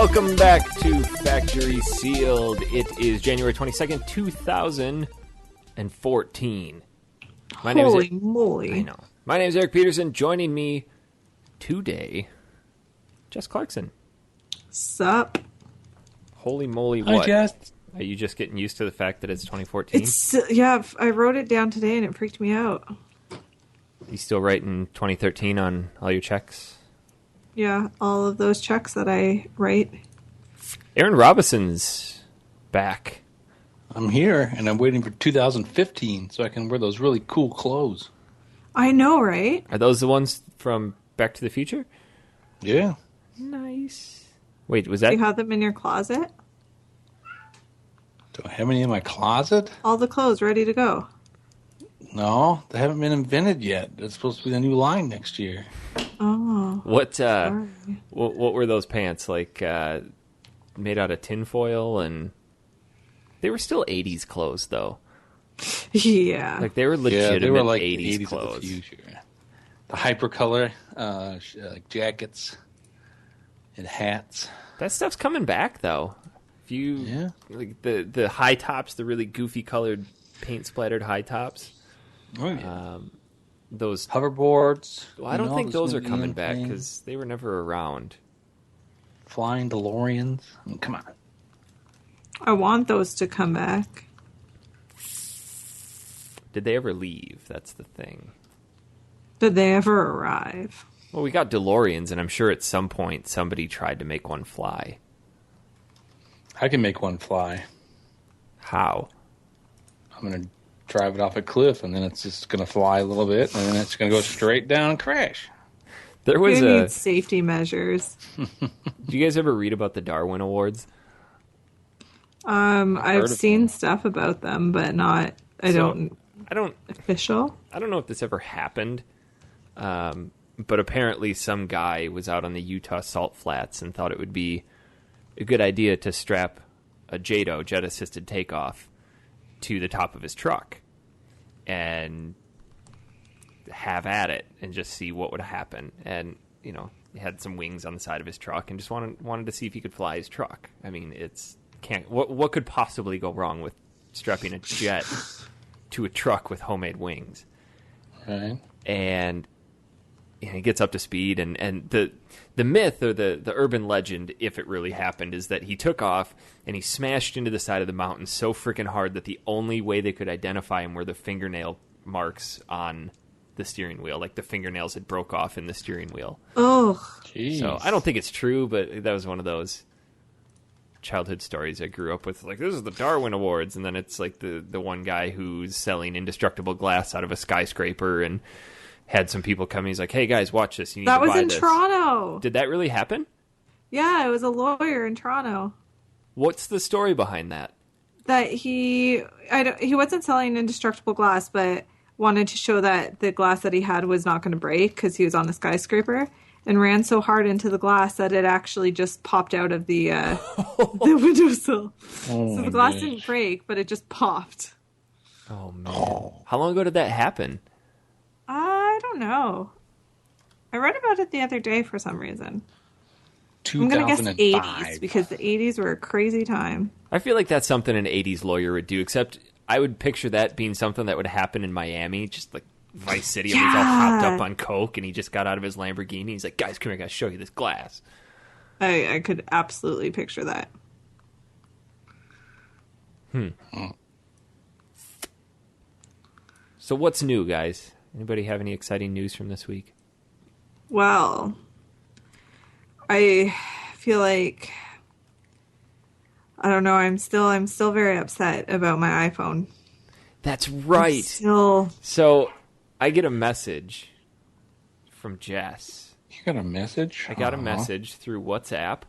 Welcome back to Factory Sealed. It is January 22nd, 2014. Holy moly. I know. My name is Eric Peterson. Joining me today, Jess Clarkson. Sup? Holy moly, what? Hi, Jess. Are you just getting used to the fact that it's 2014? Yeah, I wrote it down today and it freaked me out. You still writing 2013 on all your checks? Yeah, all of those checks that I write. Aaron Robinson's back. I'm here, and I'm waiting for 2015 so I can wear those really cool clothes. I know, right? Are those the ones from Back to the Future? Yeah. Nice. Wait, was that... You have them in your closet? Do I have any in my closet? All the clothes ready to go. No, they haven't been invented yet. It's supposed to be the new line next year. Oh. What sorry. what were those pants like made out of tinfoil? And they were still 80s clothes though. Yeah. Like they were legitimate they were like 80s, 80s clothes. of the future. The hypercolor like jackets and hats. That stuff's coming back though. If you like the high tops, the really goofy colored paint splattered high tops. Oh, yeah. Those hoverboards. Well, I don't think those are coming back because they were never around. Flying DeLoreans. I mean, come on. I want those to come back. Did they ever leave? That's the thing. Did they ever arrive? Well, we got DeLoreans, and I'm sure at some point somebody tried to make one fly. I can make one fly. How? I'm going to drive it off a cliff, and then it's just going to fly a little bit, and then it's going to go straight down and crash. There was you need safety measures. Do you guys ever read about the Darwin Awards? I've seen stuff about them, but not. I don't official. I don't know if this ever happened, but apparently some guy was out on the Utah Salt Flats and thought it would be a good idea to strap a JATO, jet-assisted takeoff, to the top of his truck and have at it and just see what would happen. And, you know, he had some wings on the side of his truck and just wanted to see if he could fly his truck. I mean, what could possibly go wrong with strapping a jet to a truck with homemade wings? Right. And he gets up to speed, and the myth or the urban legend, if it really happened, is that he took off and he smashed into the side of the mountain so freaking hard that the only way they could identify him were the fingernail marks on the steering wheel. Like the fingernails had broke off in the steering wheel. Oh. Jeez. So I don't think it's true, but that was one of those childhood stories I grew up with. Like, this is the Darwin Awards, and then it's like the one guy who's selling indestructible glass out of a skyscraper and had some people come. He's like, "Hey guys, watch this. You need that to buy was in Toronto. Did that really happen? Yeah, it was a lawyer in Toronto. What's the story behind that? That he wasn't selling indestructible glass, but wanted to show that the glass that he had was not going to break because he was on a skyscraper, and ran so hard into the glass that it actually just popped out of the the windowsill. So the glass didn't break, but it just popped. Oh man! How long ago did that happen? I don't know. I read about it the other day for some reason. I'm going to guess 80s because the 80s were a crazy time. I feel like that's something an 80s lawyer would do, except I would picture that being something that would happen in Miami, just like Vice City. Yeah. He's all hopped up on coke and he just got out of his Lamborghini. He's like, "Guys, come here, I got to show you this glass." I could absolutely picture that. So what's new, guys? Anybody have any exciting news from this week? Well, I feel like I don't know. I'm still very upset about my iPhone. That's right. So I get a message from Jess. You got a message? I got a message through WhatsApp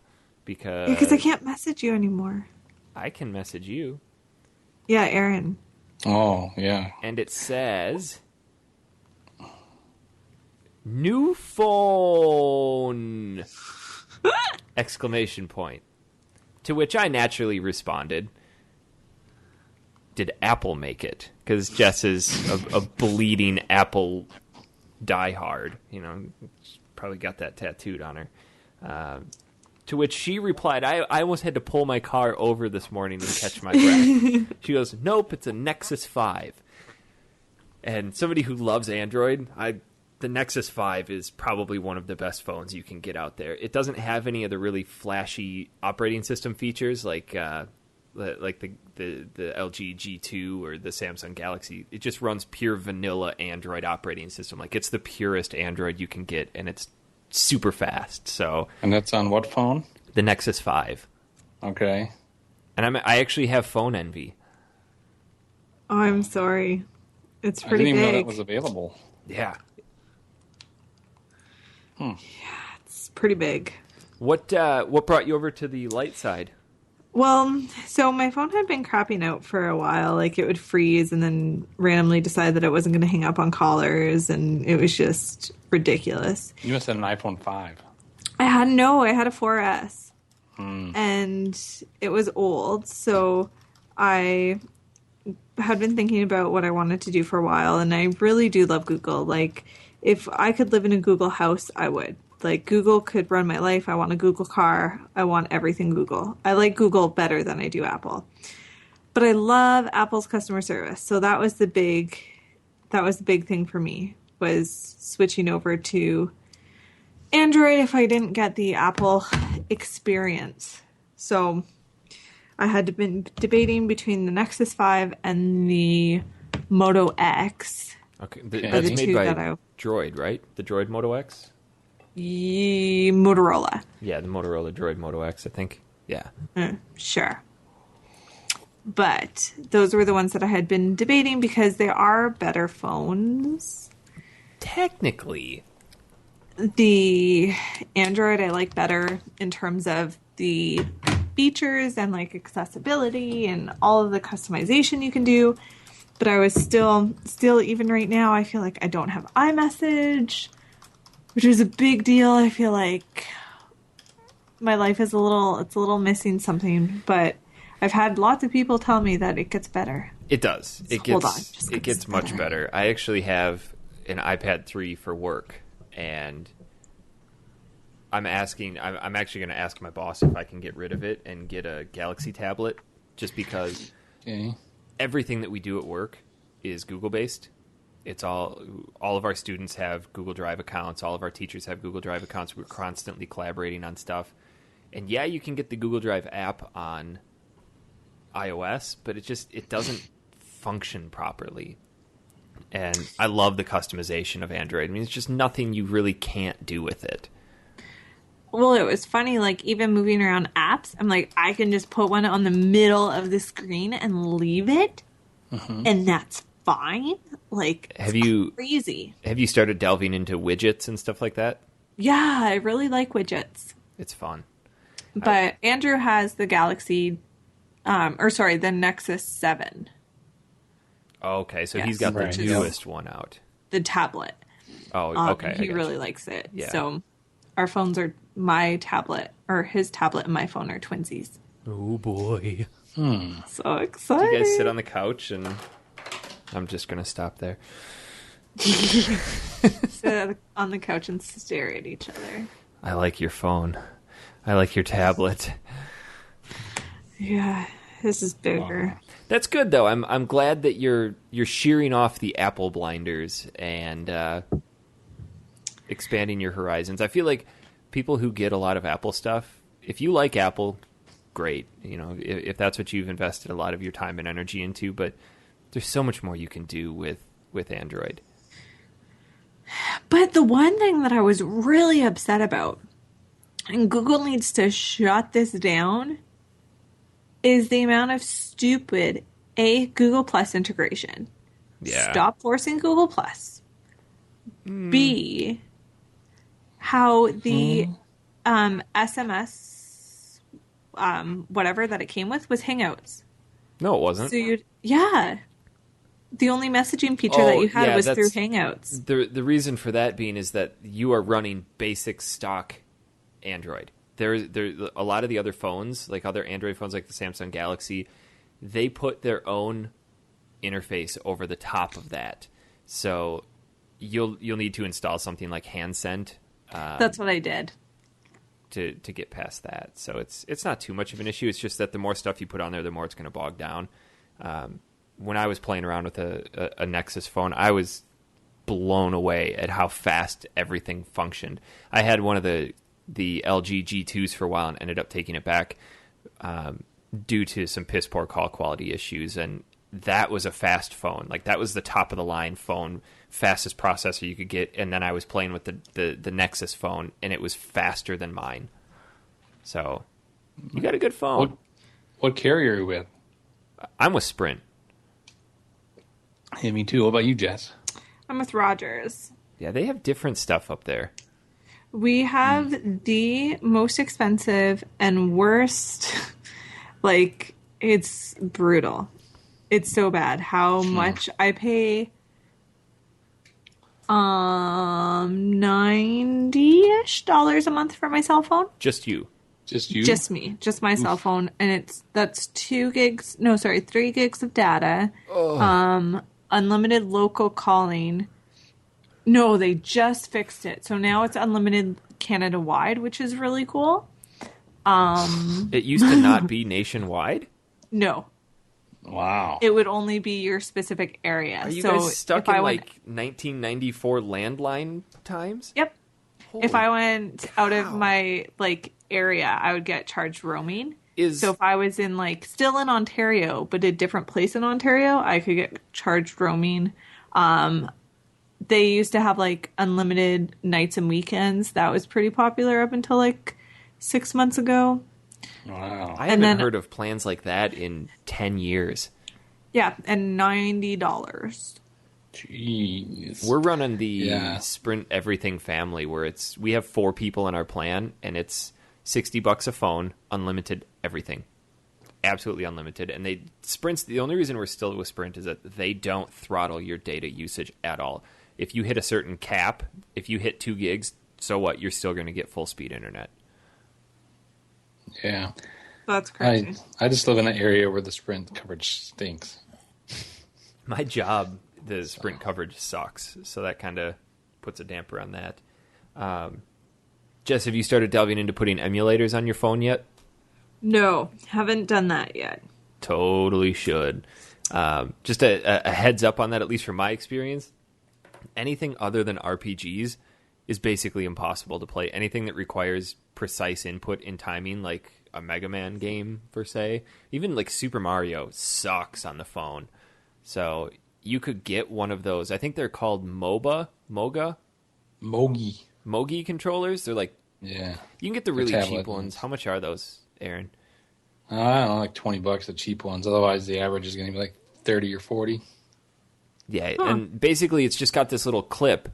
because I can't message you anymore. I can message you. Yeah, Aaron. Oh, yeah. And it says, "New phone!" Exclamation point. To which I naturally responded, "Did Apple make it?" Because Jess is a bleeding Apple diehard. You know, she's probably got that tattooed on her. To which she replied, I almost had to pull my car over this morning to catch my breath. She goes, nope, it's a Nexus 5. And somebody who loves Android, the Nexus 5 is probably one of the best phones you can get out there. It doesn't have any of the really flashy operating system features like the LG G2 or the Samsung Galaxy. It just runs pure vanilla Android operating system. Like, it's the purest Android you can get, and it's super fast. So, and that's on what phone? The Nexus 5. Okay. And I actually have phone envy. Oh, I'm sorry. It's I pretty didn't even know big. that was available. Yeah. Yeah, it's pretty big. What brought you over to the light side? Well, so my phone had been crapping out for a while. Like, it would freeze and then randomly decide that it wasn't going to hang up on callers, and it was just ridiculous. You must have an iPhone 5. I had a 4S. And it was old, so I had been thinking about what I wanted to do for a while, and I really do love Google. Like, if I could live in a Google house, I would. Like, Google could run my life. I want a Google car. I want everything Google. I like Google better than I do Apple. But I love Apple's customer service. So that was the big thing for me, was switching over to Android if I didn't get the Apple experience. So I had been debating between the Nexus 5 and the Moto X. Okay, that's made by Droid, right? The Droid Moto X? Motorola. Yeah, the Motorola Droid Moto X, I think. Yeah. Sure. But those were the ones that I had been debating because they are better phones. Technically. The Android I like better in terms of the features and like accessibility and all of the customization you can do. But I was still even right now, I feel like I don't have iMessage, which is a big deal. I feel like my life is a little missing something, but I've had lots of people tell me that it gets better. It does. It gets much better. better. I actually have an iPad 3 for work, and I'm actually going to ask my boss if I can get rid of it and get a Galaxy tablet, just because everything that we do at work is Google based. It's all of our students have Google Drive accounts. All of our teachers have Google Drive accounts. We're constantly collaborating on stuff. And yeah, you can get the Google Drive app on iOS, but it doesn't function properly. And I love the customization of Android. I mean, it's just nothing you really can't do with it. Well, it was funny, like, even moving around apps, I'm like, I can just put one on the middle of the screen and leave it, and that's fine. Like, crazy. Have you started delving into widgets and stuff like that? Yeah, I really like widgets. It's fun. But Andrew has the Galaxy, the Nexus 7. Oh, okay, so he's got the newest one out. The tablet. Oh, okay. He really likes it. Yeah. So our phones are, my tablet, or his tablet and my phone are twinsies. Oh, boy. So excited. Do you guys sit on the couch and... I'm just going to stop there. Sit on the couch and stare at each other. I like your phone. I like your tablet. Yeah, this is bigger. That's good, though. I'm glad that you're shearing off the Apple blinders and expanding your horizons. I feel like people who get a lot of Apple stuff, if you like Apple, great. You know, if that's what you've invested a lot of your time and energy into, but there's so much more you can do with Android. But the one thing that I was really upset about, and Google needs to shut this down, is the amount of stupid Google Plus integration. Yeah. Stop forcing Google Plus. B, how the SMS whatever that it came with was Hangouts. No, it wasn't. So the only messaging feature that you had was through Hangouts. The reason for that being is that you are running basic stock Android. There a lot of the other phones, like other Android phones like the Samsung Galaxy, they put their own interface over the top of that. So you'll need to install something like HandSend. That's what I did. to get past that. So it's not too much of an issue. It's just that the more stuff you put on there, the more it's going to bog down. When I was playing around with a Nexus phone, I was blown away at how fast everything functioned. I had one of the LG G2s for a while and ended up taking it back due to some piss poor call quality issues, and that was a fast phone. Like, that was the top of the line phone, fastest processor you could get, and then I was playing with the Nexus phone, and it was faster than mine. So, you got a good phone. What carrier are you with? I'm with Sprint. Yeah, me too. What about you, Jess? I'm with Rogers. Yeah, they have different stuff up there. We have the most expensive and worst. Like, it's brutal. It's so bad. How much I pay? $90-ish a month for my cell phone. Just you. Just you? Just me. Just my cell phone. And that's 3 gigs of data. Unlimited local calling. No, they just fixed it. So now it's unlimited Canada-wide, which is really cool. It used to not be nationwide? No. Wow. It would only be your specific area. Are you guys stuck in, 1994 landline times? Yep. Holy if I went out of cow. my, area, I would get charged roaming. Is So if I was in, still in Ontario, but a different place in Ontario, I could get charged roaming. They used to have, unlimited nights and weekends. That was pretty popular up until, 6 months ago. Wow. I haven't heard of plans like that in 10 years. Yeah, and $90. Jeez. We're running the Sprint Everything family where we have 4 people in our plan, and it's $60 a phone, unlimited everything. Absolutely unlimited. And the only reason we're still with Sprint is that they don't throttle your data usage at all. If you hit a certain cap, if you hit 2 gigs, so what? You're still going to get full speed internet. Yeah. That's crazy. I just live in an area where the Sprint coverage stinks. My job, the Sprint coverage sucks, so that kind of puts a damper on that. Jess, have you started delving into putting emulators on your phone yet? No, haven't done that yet. Totally should. Just a heads up on that, at least from my experience. Anything other than RPGs is basically impossible to play. Anything that requires precise input and timing, like a Mega Man game, per se. Even Super Mario sucks on the phone. So you could get one of those. I think they're called Mogi controllers. They're yeah. You can get the really cheap ones. How much are those, Aaron? I don't know, $20, the cheap ones. Otherwise, the average is going to be 30 or 40. Yeah, and basically it's just got this little clip.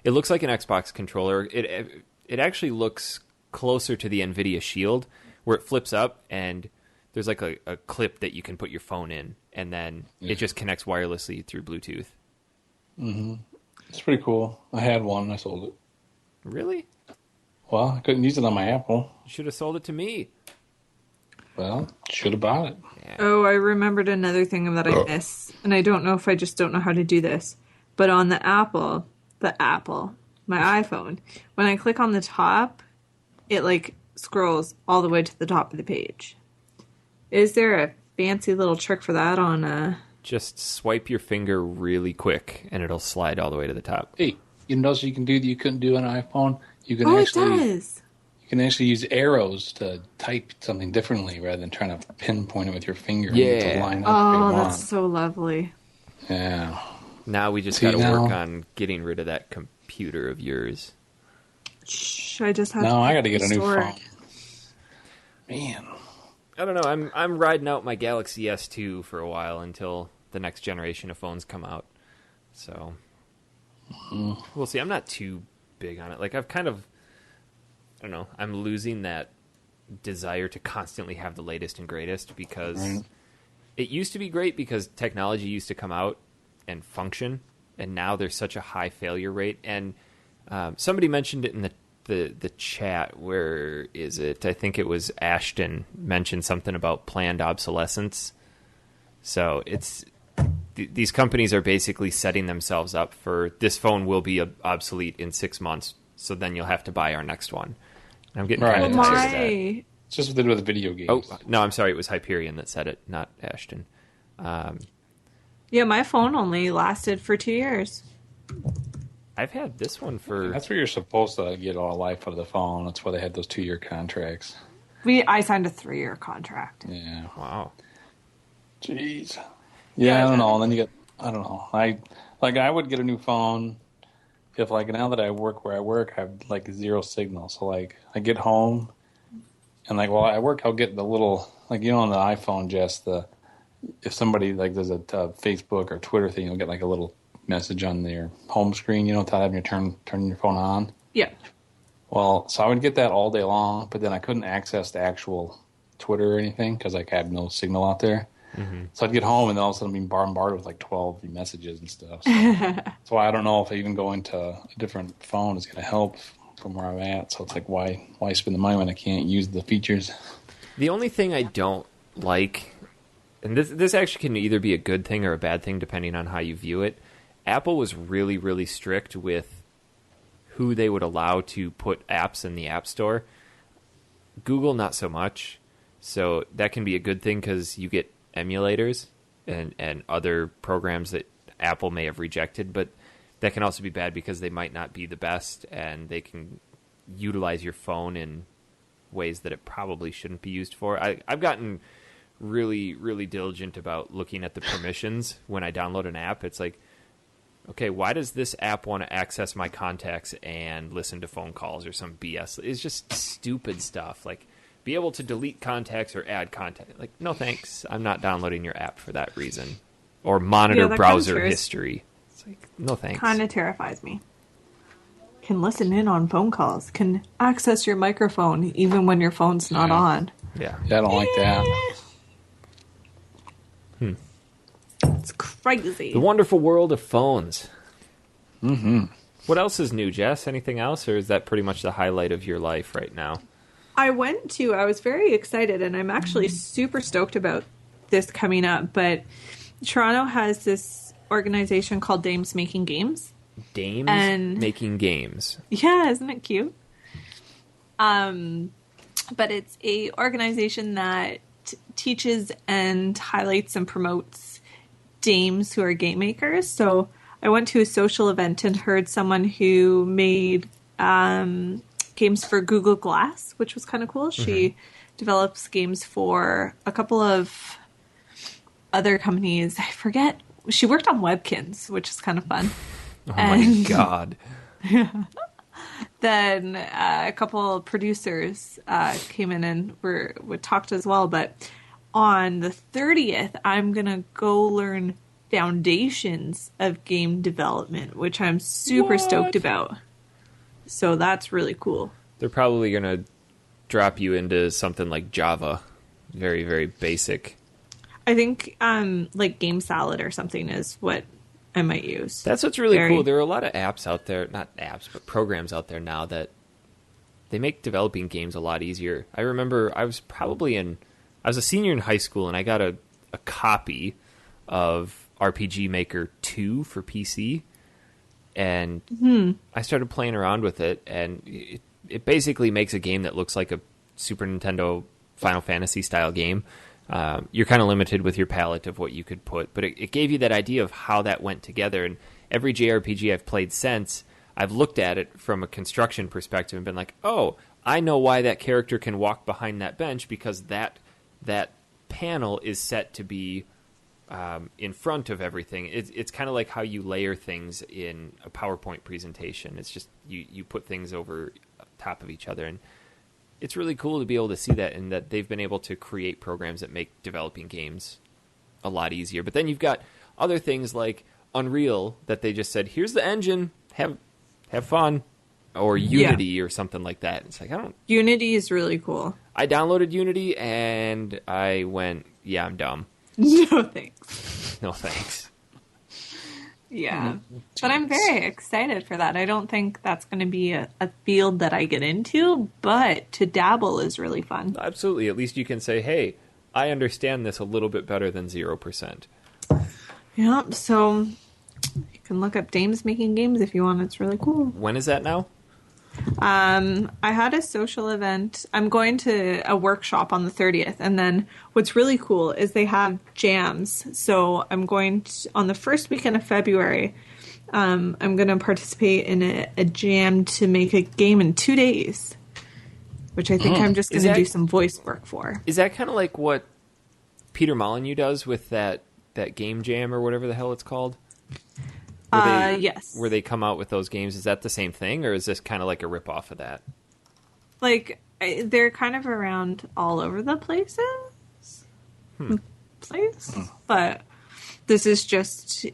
It looks like an Xbox controller. It actually looks closer to the NVIDIA Shield, where it flips up and there's a clip that you can put your phone in, and then it just connects wirelessly through Bluetooth. Mm-hmm. It's pretty cool. I had one and I sold it. Really? Well, I couldn't use it on my Apple. You should have sold it to me. Well, should have bought it. Yeah. Oh, I remembered another thing that I miss, and I don't know if I just don't know how to do this, but on my iPhone, when I click on the top, it scrolls all the way to the top of the page. Is there a fancy little trick for that on Just swipe your finger really quick, and it'll slide all the way to the top. Hey, you know what you can do that you couldn't do on an iPhone? You can it does. You can actually use arrows to type something differently rather than trying to pinpoint it with your finger. Yeah. To line up Oh, that's so lovely. Yeah. Now we just got to work on getting rid of that computer of yours. Shh, I just have I got to get a new restore phone. it. Man. I don't know. I'm riding out my Galaxy S2 for a while until the next generation of phones come out. So we'll see. I'm not too big on it. I've kind of, I don't know. I'm losing that desire to constantly have the latest and greatest because it used to be great because technology used to come out and function, and now there's such a high failure rate. And somebody mentioned it in the chat. Where is it? I think it was Ashton mentioned something about planned obsolescence. So it's these companies are basically setting themselves up for this phone will be obsolete in 6 months, so then you'll have to buy our next one. I'm getting Right. kind Oh of tired of that. my. It's just what they do with video games. Oh, no, I'm sorry. It was Hyperion that said it, not Ashton. Yeah, my phone only lasted for 2 years. I've had this one for... That's where you're supposed to get all life out of the phone. That's why they had those 2-year contracts. I signed a 3-year contract. Yeah. Wow. Jeez. Yeah, Yeah, I don't know. And then you get, I don't know. I would get a new phone if, like, now that I work where I work, I have, like, zero signal. So, like, I get home and, like, while I work, I'll get the little, like, you know, on the iPhone, Jess, if somebody, like, does a Facebook or Twitter thing, you'll get, like, a little message on their home screen, you know, without having to turn your phone on. Yeah. Well, so I would get that all day long, but then I couldn't access the actual Twitter or anything because, like, I had no signal out there. Mm-hmm. So I'd get home and then all of a sudden being bombarded with like 12 messages and stuff. So that's why I don't know if even going to a different phone is going to help from where I'm at. So it's like, why spend the money when I can't use the features? The only thing I don't like, and this actually can either be a good thing or a bad thing depending on how you view it, Apple was really, really strict with who they would allow to put apps in the App Store. Google, not so much. So that can be a good thing because you get emulators and other programs that Apple may have rejected, but that can also be bad because they might not be the best and they can utilize your phone in ways that it probably shouldn't be used for. I've gotten really, really diligent about looking at the permissions when I download an app. It's like, okay, why does this app want to access my contacts and listen to phone calls or some BS? It's just stupid stuff. Like, be able to delete contacts or add contact. Like, no thanks. I'm not downloading your app for that reason. Or monitor browser history. It's like, no thanks. Kind of terrifies me. Can listen in on phone calls. Can access your microphone even when your phone's not on. Yeah. Yeah, I don't like that. It's crazy. The wonderful world of phones. Mm-hmm. What else is new, Jess? Anything else? Or is that pretty much the highlight of your life right now? I was very excited, and I'm actually super stoked about this coming up, but Toronto has this organization called Dames Making Games. Dames Making Games. Yeah, isn't it cute? But it's a organization that teaches and highlights and promotes dames who are game makers. So I went to a social event and heard someone who made games for Google Glass, which was kind of cool. She develops games for a couple of other companies. I forget. She worked on Webkins, which is kind of fun. Oh my God. Then a couple of producers came in and were talked as well. But on the 30th, I'm going to go learn foundations of game development, which I'm super stoked about. So that's really cool. They're probably going to drop you into something like Java. Very, very basic. I think like Game Salad or something is what I might use. That's what's really cool. There are a lot of apps out there, not apps, but programs out there now that they make developing games a lot easier. I remember I was a senior in high school and I got a copy of RPG Maker 2 for PC. And I started playing around with it, and it basically makes a game that looks like a Super Nintendo Final Fantasy style game. You're kind of limited with your palette of what you could put, but it gave you that idea of how that went together. And every JRPG I've played since, I've looked at it from a construction perspective and been like, oh, I know why that character can walk behind that bench because that panel is set to be in front of everything. It's kind of like how you layer things in a PowerPoint presentation. It's just you put things over top of each other, and it's really cool to be able to see that, and that they've been able to create programs that make developing games a lot easier. But then you've got other things like Unreal that they just said, here's the engine, have fun, or Unity or something like that. It's like, Unity is really cool. I downloaded Unity and I went, yeah, I'm dumb. No thanks. No thanks. Yeah. But I'm very excited for that. I don't think that's going to be a field that I get into, but to dabble is really fun. Absolutely. At least you can say, hey, I understand this a little bit better than 0%. Yeah, so you can look up Dames Making Games if you want. It's really cool. When is that now? I had a social event. I'm going to a workshop on the 30th. And then what's really cool is they have jams. So I'm going to, on the first weekend of February, I'm going to participate in a jam to make a game in 2 days, which I think I'm just going to do some voice work for. Is that kind of like what Peter Molyneux does with that game jam or whatever the hell it's called? Yes. Where they come out with those games. Is that the same thing, or is this kind of like a ripoff of that? Like, they're kind of around all over the places. But this is just,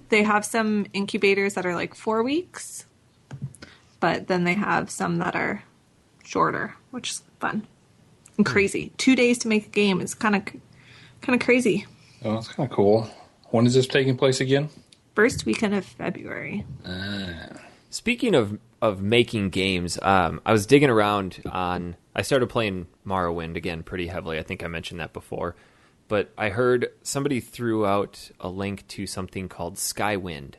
they have some incubators that are like 4 weeks, but then they have some that are shorter, which is fun and crazy. 2 days to make a game is kind of crazy. Oh, that's kind of cool. When is this taking place again? First weekend of February. Speaking of making games, I was digging around I started playing Morrowind again pretty heavily. I think I mentioned that before. But I heard somebody threw out a link to something called Skywind,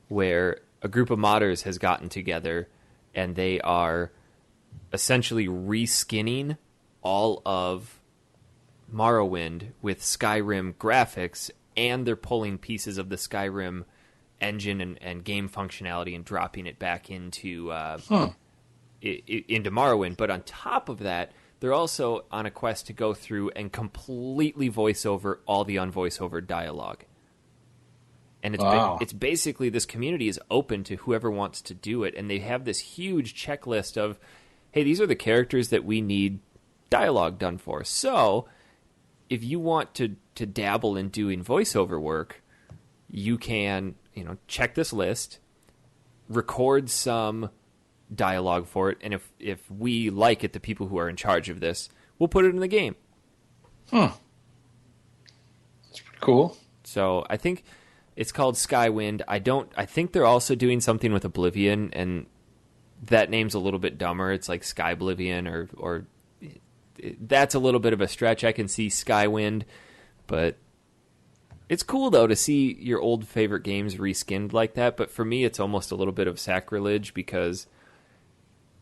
where a group of modders has gotten together and they are essentially reskinning all of Morrowind with Skyrim graphics, and they're pulling pieces of the Skyrim engine and game functionality and dropping it back into into Morrowind. But on top of that, they're also on a quest to go through and completely voice over all the unvoice-over dialogue. And it's basically, this community is open to whoever wants to do it, and they have this huge checklist of, hey, these are the characters that we need dialogue done for. So if you want to dabble in doing voiceover work, you can, check this list, record some dialogue for it, and if we like it, the people who are in charge of this, we'll put it in the game. That's pretty cool. So I think it's called Skywind. I think they're also doing something with Oblivion, and that name's a little bit dumber. It's like Skyblivion, or that's a little bit of a stretch. I can see Skywind, but it's cool, though, to see your old favorite games reskinned like that. But for me, it's almost a little bit of sacrilege, because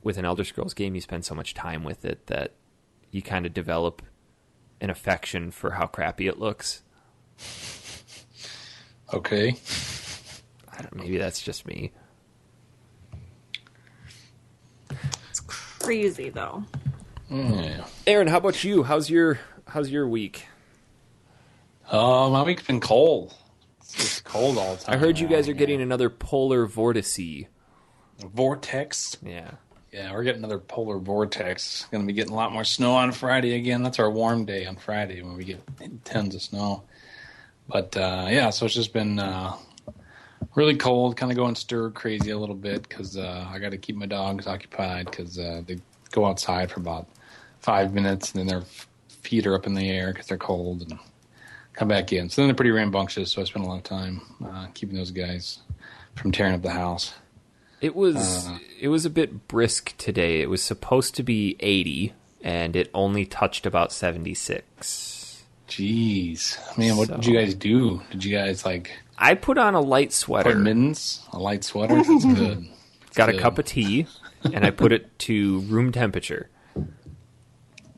with an Elder Scrolls game, you spend so much time with it that you kind of develop an affection for how crappy it looks. Okay. Maybe that's just me. It's crazy, though. Yeah. Aaron, how about you? How's your week? My week's been cold. It's just cold all the time. I heard you guys are getting another polar vortex. Vortex? Yeah. Yeah, we're getting another polar vortex. Going to be getting a lot more snow on Friday again. That's our warm day on Friday when we get tons of snow. But, so it's just been really cold, kind of going stir crazy a little bit, because I got to keep my dogs occupied, because they go outside for about 5 minutes, and then their feet are up in the air because they're cold, and come back in. So then they're pretty rambunctious, so I spent a lot of time keeping those guys from tearing up the house. It was a bit brisk today. It was supposed to be 80, and it only touched about 76. Jeez. Man, what did you guys do? Did you guys, I put on a light sweater. Put mittens? A light sweater? That's good. Got a cup of tea, and I put it to room temperature.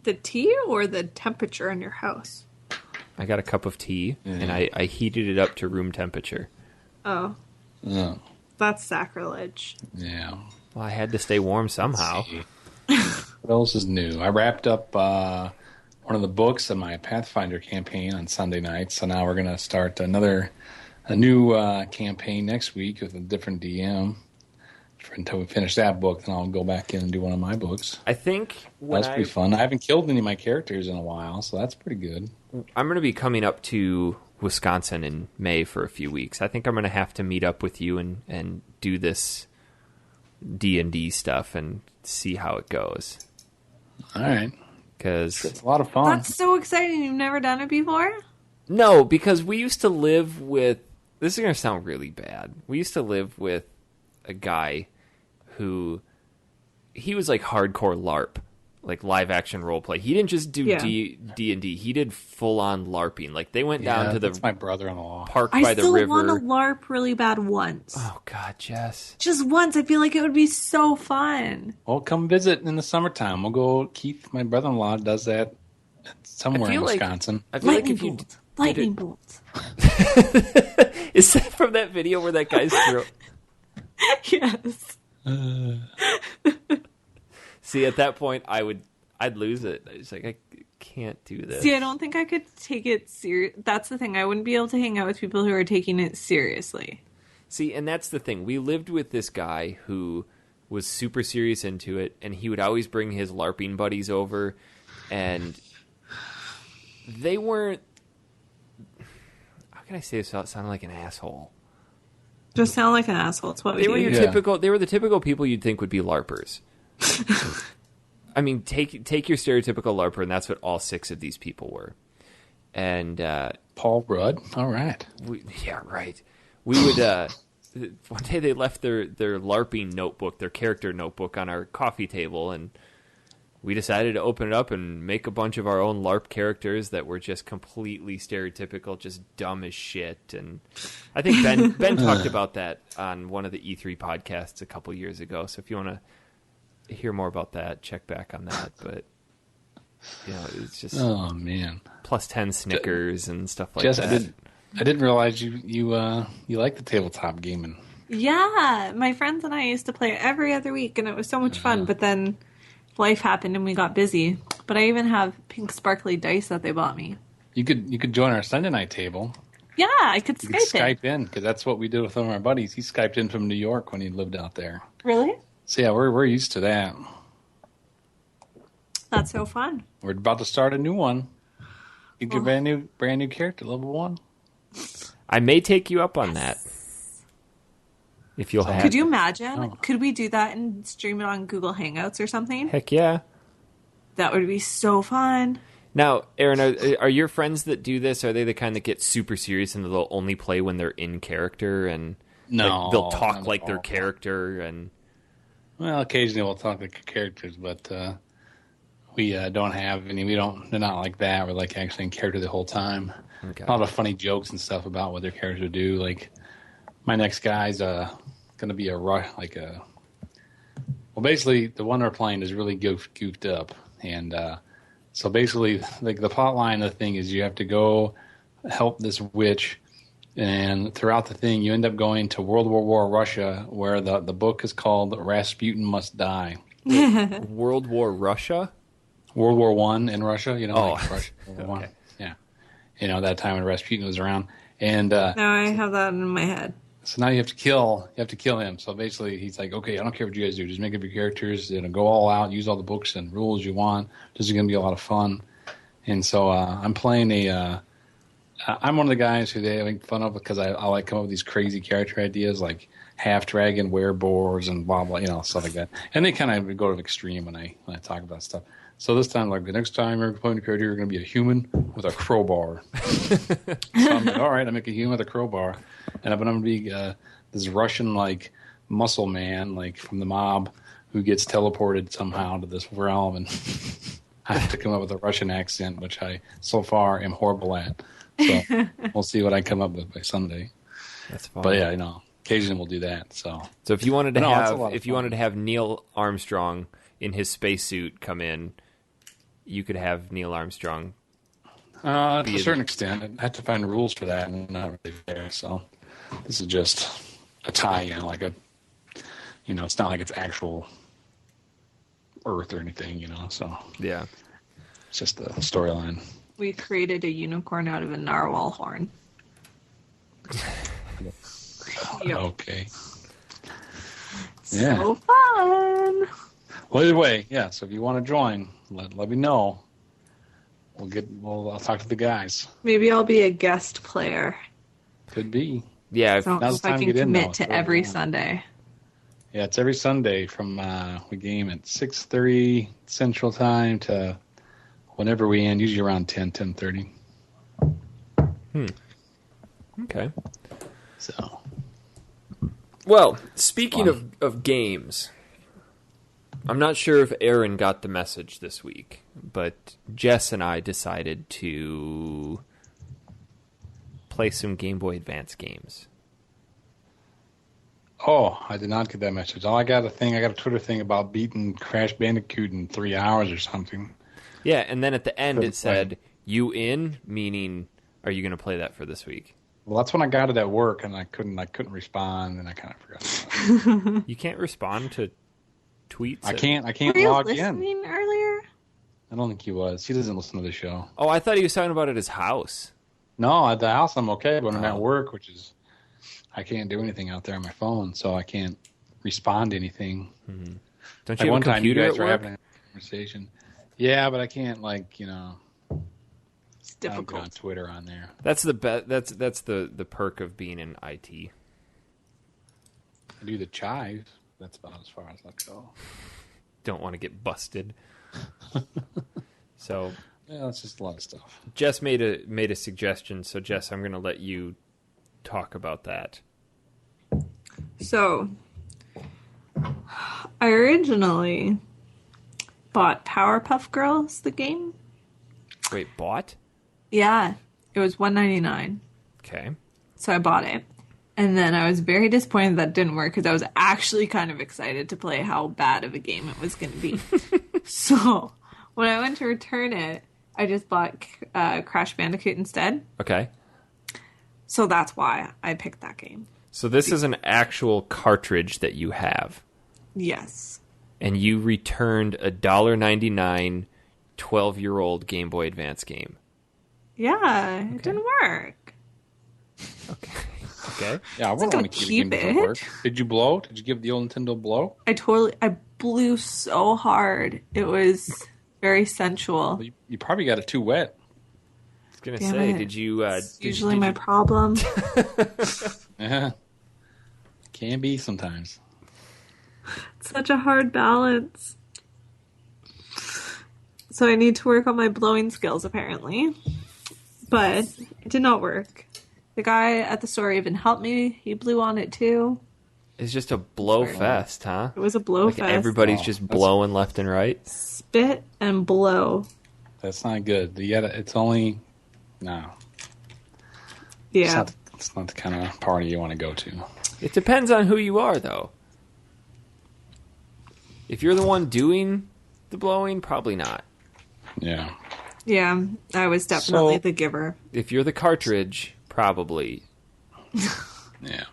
The tea or the temperature in your house? I got a cup of tea, and I heated it up to room temperature. Oh. Yeah. That's sacrilege. Yeah. Well, I had to stay warm somehow. What else is new? I wrapped up one of the books of my Pathfinder campaign on Sunday night, so now we're going to start a new campaign next week with a different DM. Until we finish that book, then I'll go back in and do one of my books. I think that's pretty fun. I haven't killed any of my characters in a while, so that's pretty good. I'm going to be coming up to Wisconsin in May for a few weeks. I think I'm going to have to meet up with you and do this D&D stuff and see how it goes. All right. Because it's a lot of fun. That's so exciting. You've never done it before? No, because we used to live with... This is going to sound really bad. We used to live with a guy who... He was like hardcore LARP. like live action role play. He didn't just do D&D. He did full on LARPing. Like they went down to that's my brother-in-law. Park by the river. I still want to LARP really bad once. Oh God, Jess. Just once. I feel like it would be so fun. Well, come visit in the summertime. We'll go. Keith, my brother-in-law, does that somewhere in Wisconsin. I feel Lightning like if you bolts. Lightning bolts. Is that from that video where that guy's throat? Yes. See, at that point, I'd lose it. It's like I can't do this. See, I don't think I could take it serious. That's the thing. I wouldn't be able to hang out with people who are taking it seriously. See, and that's the thing. We lived with this guy who was super serious into it, and he would always bring his LARPing buddies over, and they weren't. How can I say this without sounding like an asshole? Just sound like an asshole. It's what They were we do. your typical. They were the typical people you'd think would be LARPers. I mean, take your stereotypical LARPer, and that's what all 6 of these people were. And Paul Rudd. All right. Yeah, right. We would. One day they left their LARPing notebook, their character notebook, on our coffee table, and we decided to open it up and make a bunch of our own LARP characters that were just completely stereotypical, just dumb as shit. And I think Ben talked about that on one of the E3 podcasts a couple years ago. So if you want to hear more about that, check back on that. But it's just plus 10 Snickers and stuff like that. I didn't realize you like the tabletop gaming. Yeah, my friends and I used to play it every other week, and it was so much fun. But then life happened and we got busy. But I even have pink sparkly dice that they bought me. You could join our Sunday night table. Yeah, I could Skype in, because that's what we did with one of our buddies. He Skyped in from New York when he lived out there. Really? So yeah, we're used to that. That's so fun. We're about to start a new one. You get a brand new character, level 1. I may take you up on that. If you'll have. Could you imagine? Oh. Could we do that and stream it on Google Hangouts or something? Heck yeah. That would be so fun. Now, Aaron, are your friends that do this, are they the kind that get super serious and they'll only play when they're in character and they'll talk like their character? And well, occasionally we'll talk like characters, but we don't have any. They're not like that. We're like actually in character the whole time. Okay. A lot of funny jokes and stuff about what their characters do. Like my next guy's going to be basically the one we're playing is really goofed up, and so basically like the plot line of the thing is you have to go help this witch, and throughout the thing you end up going to World War Russia, where the book is called Rasputin Must Die. World War Russia? World War One in Russia, like Russia, World War okay. One. Yeah. That time when Rasputin was around. And now I have that in my head. So now you have to kill him. So basically he's like, okay, I don't care what you guys do. Just make up your characters, go all out, use all the books and rules you want. This is going to be a lot of fun. And so I'm playing I'm one of the guys who they make fun of because I like come up with these crazy character ideas like half dragon, wereboars, and blah, blah, stuff like that. And they kind of go to the extreme when I talk about stuff. So this time, like the next time you're playing a character, you're going to be a human with a crowbar. So I'm like, all right, I make a human with a crowbar, and I'm going to be this Russian like muscle man, like from the mob, who gets teleported somehow to this realm, and I have to come up with a Russian accent, which I so far am horrible at. So we'll see what I come up with by Sunday. That's fun. But yeah, occasionally we'll do that. So if you wanted to have Neil Armstrong in his spacesuit come in, you could have Neil Armstrong. To a certain extent. I have to find rules for that, and not really there. So this is just a tie-in, it's not like it's actual Earth or anything, So yeah, it's just a storyline. We created a unicorn out of a narwhal horn. Yep. Okay. So fun. Well, either way, yeah. So if you want to join, let me know. I'll talk to the guys. Maybe I'll be a guest player. Could be. Yeah. So if I can commit to every Sunday. Yeah, it's every Sunday from we game at 6:30 Central Time to whenever we end, usually around 10:30. Okay. So. Well, speaking of games, I'm not sure if Aaron got the message this week, but Jess and I decided to play some Game Boy Advance games. Oh, I did not get that message. I got a Twitter thing about beating Crash Bandicoot in 3 hours or something. Yeah, and then at the end it said, "You in?" Meaning, are you going to play that for this week? Well, that's when I got it at work, and I couldn't respond, and I kind of forgot about it. You can't respond to tweets? I can't Were you log listening in. earlier? I don't think he was. He doesn't listen to the show. Oh, I thought he was talking about at his house. No, at the house I'm okay, but when I'm at work, which is... I can't do anything out there on my phone, so I can't respond to anything. Mm-hmm. Like Don't you have one a time you computer guys at were work? having a conversation. Yeah, but I can't, like, It's I don't get on difficult. Twitter on there. That's the that's the perk of being in IT. I do the chive. That's about as far as I go. Don't want to get busted. So Yeah, that's just a lot of stuff. Jess made a suggestion. So Jess, I'm going to let you talk about that. So, I originally bought Powerpuff Girls, the game. Wait, bought? Yeah, it was $1.99. Okay. So I bought it. And then I was very disappointed that didn't work because I was actually kind of excited to play how bad of a game it was going to be. So when I went to return it, I just bought Crash Bandicoot instead. Okay. So that's why I picked that game. So this is an actual cartridge that you have, Yes. and you returned a $1.99 12-year-old Game Boy Advance game. Yeah, it didn't work. Okay. Okay. Yeah, I wouldn't gonna want to keep a game keep that it. work. Did you blow? Did you give the old Nintendo blow? I blew so hard. It was very sensual. Well, you probably got it too wet. I was gonna Damn say, it. did you? It's usually my problem. Yeah. Can be sometimes. It's such a hard balance. So I need to work on my blowing skills, apparently. But it did not work. The guy at the store even helped me. He blew on it, too. It's just a blow Sorry. fest, huh? It was a blow Like fest. everybody's Oh, just that's- blowing left and right. Spit and blow. That's not good. It's only... No. Yeah. It's not the kind of party you want to go to. It depends on who you are, though. If you're the one doing the blowing, probably not. Yeah. Yeah, I was definitely So- the giver. If you're the cartridge, probably. Yeah.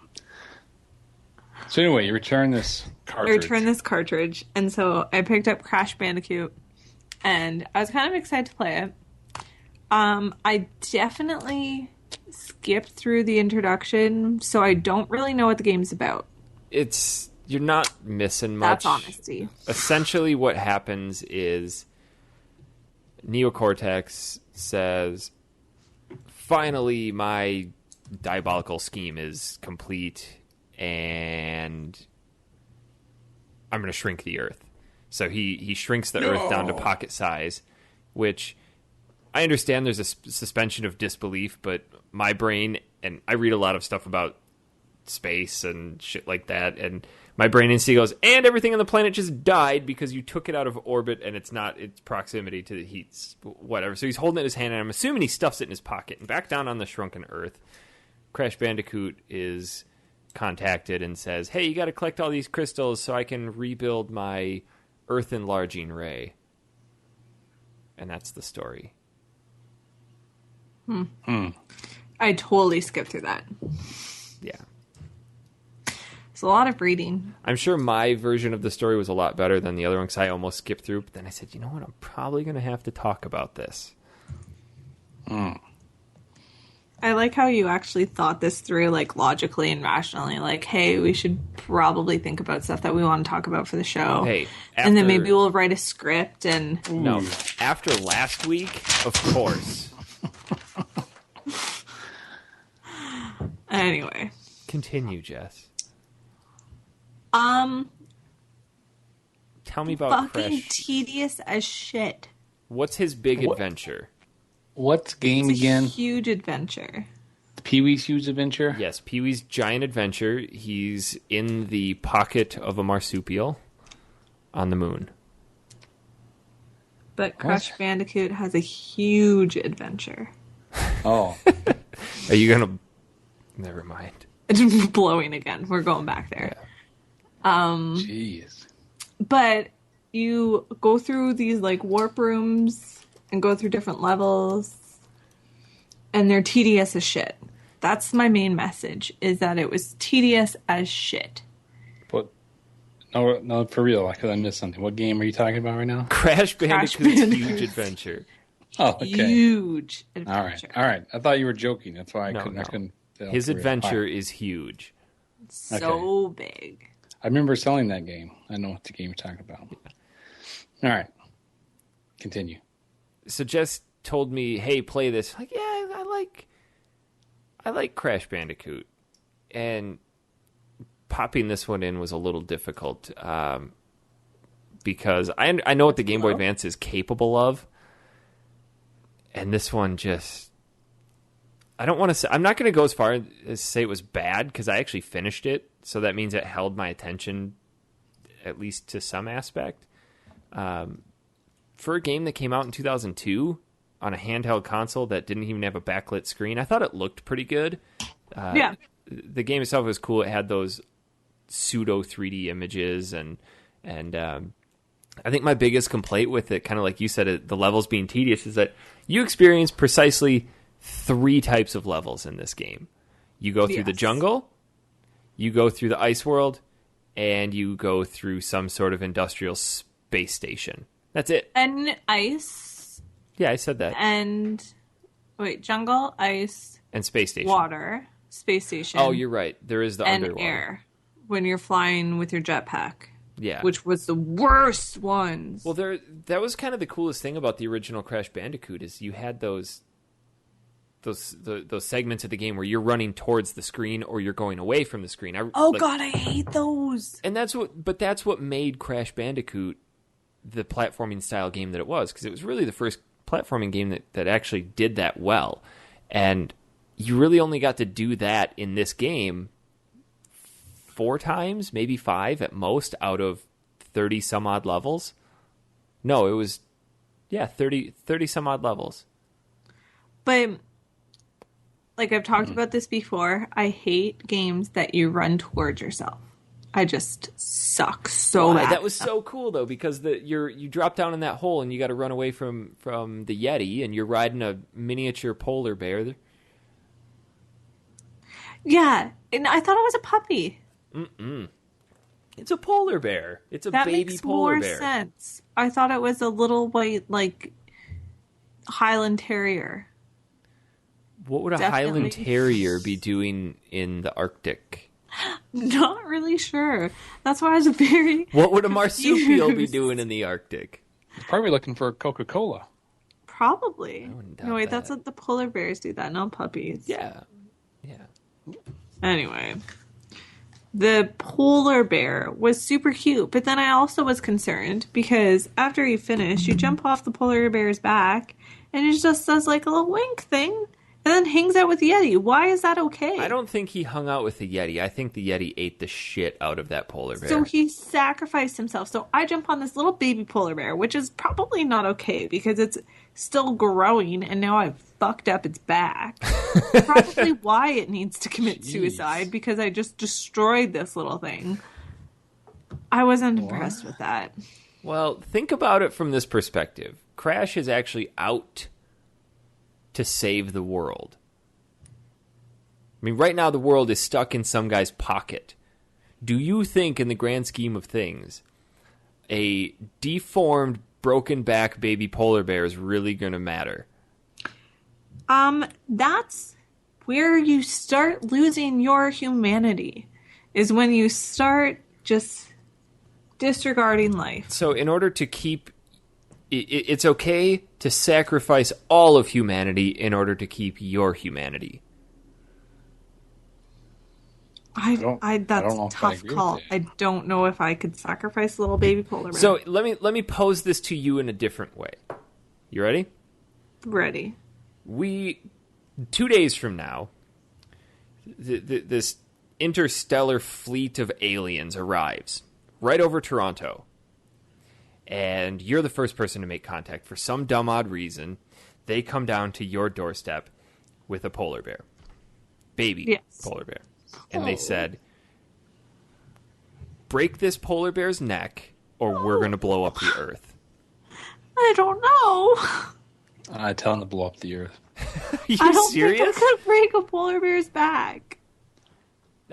So anyway, you return this I cartridge. returned this cartridge, and so I picked up Crash Bandicoot, and I was kind of excited to play it. I definitely skipped through the introduction, so I don't really know what the game's about. You're not missing much. That's honesty. Essentially what happens is Neocortex says, finally my diabolical scheme is complete and I'm going to shrink the Earth. So he shrinks the Earth down to pocket size, which I understand there's a suspension of disbelief, but my brain, and I read a lot of stuff about space and shit like that, and my brain instantly goes, and everything on the planet just died because you took it out of orbit and it's not its proximity to the heat, whatever. So he's holding it in his hand, and I'm assuming he stuffs it in his pocket. And back down on the shrunken Earth, Crash Bandicoot is contacted and says, hey, you got to collect all these crystals so I can rebuild my Earth enlarging ray. And that's the story. I totally skipped through that. Yeah. It's a lot of reading. I'm sure my version of the story was a lot better than the other one because I almost skipped through. But then I said, you know what? I'm probably going to have to talk about this. I like how you actually thought this through, like, logically and rationally. Like, hey, we should probably think about stuff that we want to talk about for the show. Hey, and then after- maybe we'll write a script and... No. After last week, of course. Anyway. Continue, Jess. Tell me about Fucking Crash. tedious as shit. What's his big adventure? What's game It's a again? huge adventure. Pee-wee's Huge Adventure? Yes, Pee-wee's Giant Adventure. He's in the pocket of a marsupial. on the moon. But Crash Bandicoot has a huge adventure. Oh. Are you going to... Never mind. It's blowing again. We're going back there. Yeah. Jeez. But you go through these like warp rooms and go through different levels, and they're tedious as shit. That's my main message, is that it was tedious as shit. But no, for real, because I missed something. What game are you talking about right now? Crash Bandicoot's Huge Adventure. Oh, okay. Huge adventure. All right. I thought you were joking. That's why I couldn't tell. His adventure is huge. So big. I remember selling that game. I know what the game you're talking about. All right. Continue. So Jess told me, hey, play this. Like, yeah, I like Crash Bandicoot. And popping this one in was a little difficult because I know what the Game Boy Advance is capable of. And this one just... I don't want to say... I'm not going to go as far as say it was bad, because I actually finished it. So that means it held my attention, at least to some aspect. For a game that came out in 2002 on a handheld console that didn't even have a backlit screen, I thought it looked pretty good. Yeah. The game itself was cool. It had those pseudo 3D images, and I think my biggest complaint with it, kind of like you said, the levels being tedious, is that you experience precisely 3 types of levels in this game. You go through the jungle, you go through the ice world, and you go through some sort of industrial space station. That's it. And ice. Yeah, I said that. And, jungle, ice. And space station. Water, space station. Oh, you're right. There is the underwater. And air. When you're flying with your jetpack. Yeah. Which was the worst ones. Well, that was kind of the coolest thing about the original Crash Bandicoot, is you had those segments of the game where you're running towards the screen or you're going away from the screen. God, I hate those. And that's what made Crash Bandicoot the platforming style game that it was, because it was really the first platforming game that actually did that well. And you really only got to do that in this game 4 times, maybe 5 at most, out of 30 some odd levels. No, it was 30 some odd levels. But like I've talked about this before, I hate games that you run towards yourself. I just suck so bad. That was so cool though, because you drop down in that hole and you got to run away from the Yeti, and you're riding a miniature polar bear. Yeah, and I thought it was a puppy. It's a polar bear. It's a baby polar bear. That makes more sense. I thought it was a little white, like, Highland Terrier. What would a Highland Terrier be doing in the Arctic? Not really sure. That's why I was very... What would a marsupial be doing in the Arctic? He's probably looking for Coca-Cola. Probably. No, wait, that's what the polar bears do, that, not puppies. Yeah. Anyway, the polar bear was super cute, but then I also was concerned because after you finish, you jump off the polar bear's back and it just does like a little wink thing and then hangs out with the Yeti. Why is that okay? I don't think he hung out with the Yeti. I think the Yeti ate the shit out of that polar bear. So he sacrificed himself. So I jump on this little baby polar bear, which is probably not okay because it's still growing and now I've fucked up its back. Probably why it needs to commit suicide, because I just destroyed this little thing. I wasn't impressed with that. Well, think about it from this perspective. Crash is actually out to save the world. I mean, right now the world is stuck in some guy's pocket. Do you think, in the grand scheme of things, a deformed, broken back baby polar bear is really going to matter? That's where you start losing your humanity, is when you start just disregarding life. So in order to keep... It's okay to sacrifice all of humanity in order to keep your humanity. That's a tough call. I don't know if I could sacrifice a little baby polar bear. So let me pose this to you in a different way. You ready? Ready. 2 days from now, this interstellar fleet of aliens arrives right over Toronto. and you're the first person to make contact. For some dumb, odd reason, they come down to your doorstep with a polar bear. Baby polar bear. And they said, break this polar bear's neck, or we're going to blow up the earth. I don't know. I tell them to blow up the earth. Are you I don't serious? think I could break a polar bear's back.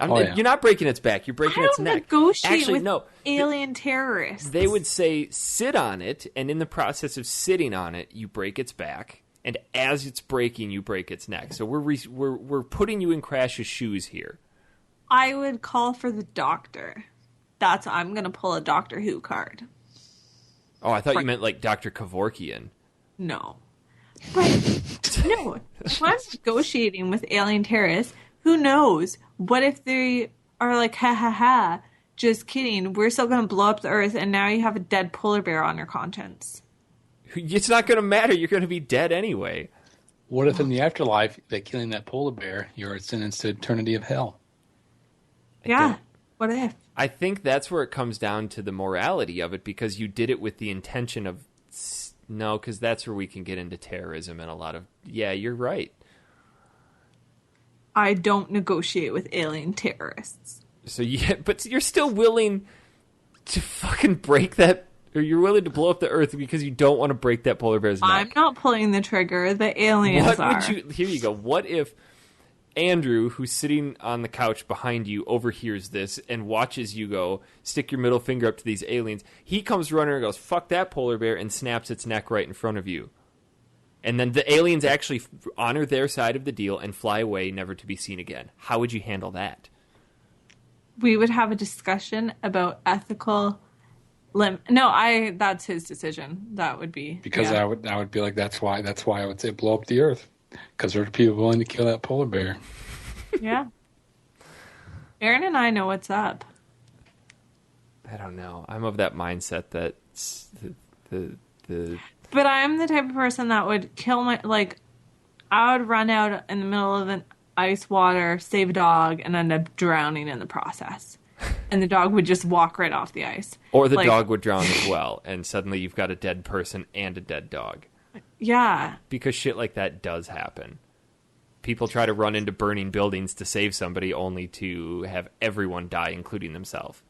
You're not breaking its back. You're breaking its neck. Negotiate with alien terrorists. They would say sit on it, and in the process of sitting on it, you break its back, and as it's breaking, you break its neck. So we're putting you in Crash's shoes here. I would call for the doctor. I'm going to pull a Doctor Who card. Oh, I thought you meant like Dr. Kevorkian. No. But, no. If I'm negotiating with alien terrorists, who knows? What if they are like, ha ha ha, just kidding, we're still going to blow up the earth, and now you have a dead polar bear on your conscience. It's not going to matter. You're going to be dead anyway. What if in the afterlife, by killing that polar bear, you're sentenced to eternity of hell? Yeah. What if? I think that's where it comes down to the morality of it, because you did it with the intention of... No, because that's where we can get into terrorism and a lot of... Yeah, you're right. I don't negotiate with alien terrorists. So yeah, but you're still willing to fucking break that... Or you're willing to blow up the earth because you don't want to break that polar bear's neck. I'm not pulling the trigger. The aliens are. Here you go. What if Andrew, who's sitting on the couch behind you, overhears this and watches you go stick your middle finger up to these aliens? He comes running and goes, fuck that polar bear, and snaps its neck right in front of you. And then the aliens actually honor their side of the deal and fly away, never to be seen again. How would you handle that? We would have a discussion about ethical... that's his decision. That would be... Because I would be like, that's why I would say blow up the earth. Because there's people willing to kill that polar bear. Yeah. Aaron and I know what's up. I don't know. I'm of that mindset that the But I'm the type of person that would kill I would run out in the middle of an ice water, save a dog, and end up drowning in the process. And the dog would just walk right off the ice. Or the dog would drown as well, and suddenly you've got a dead person and a dead dog. Yeah. Because shit like that does happen. People try to run into burning buildings to save somebody only to have everyone die, including themselves.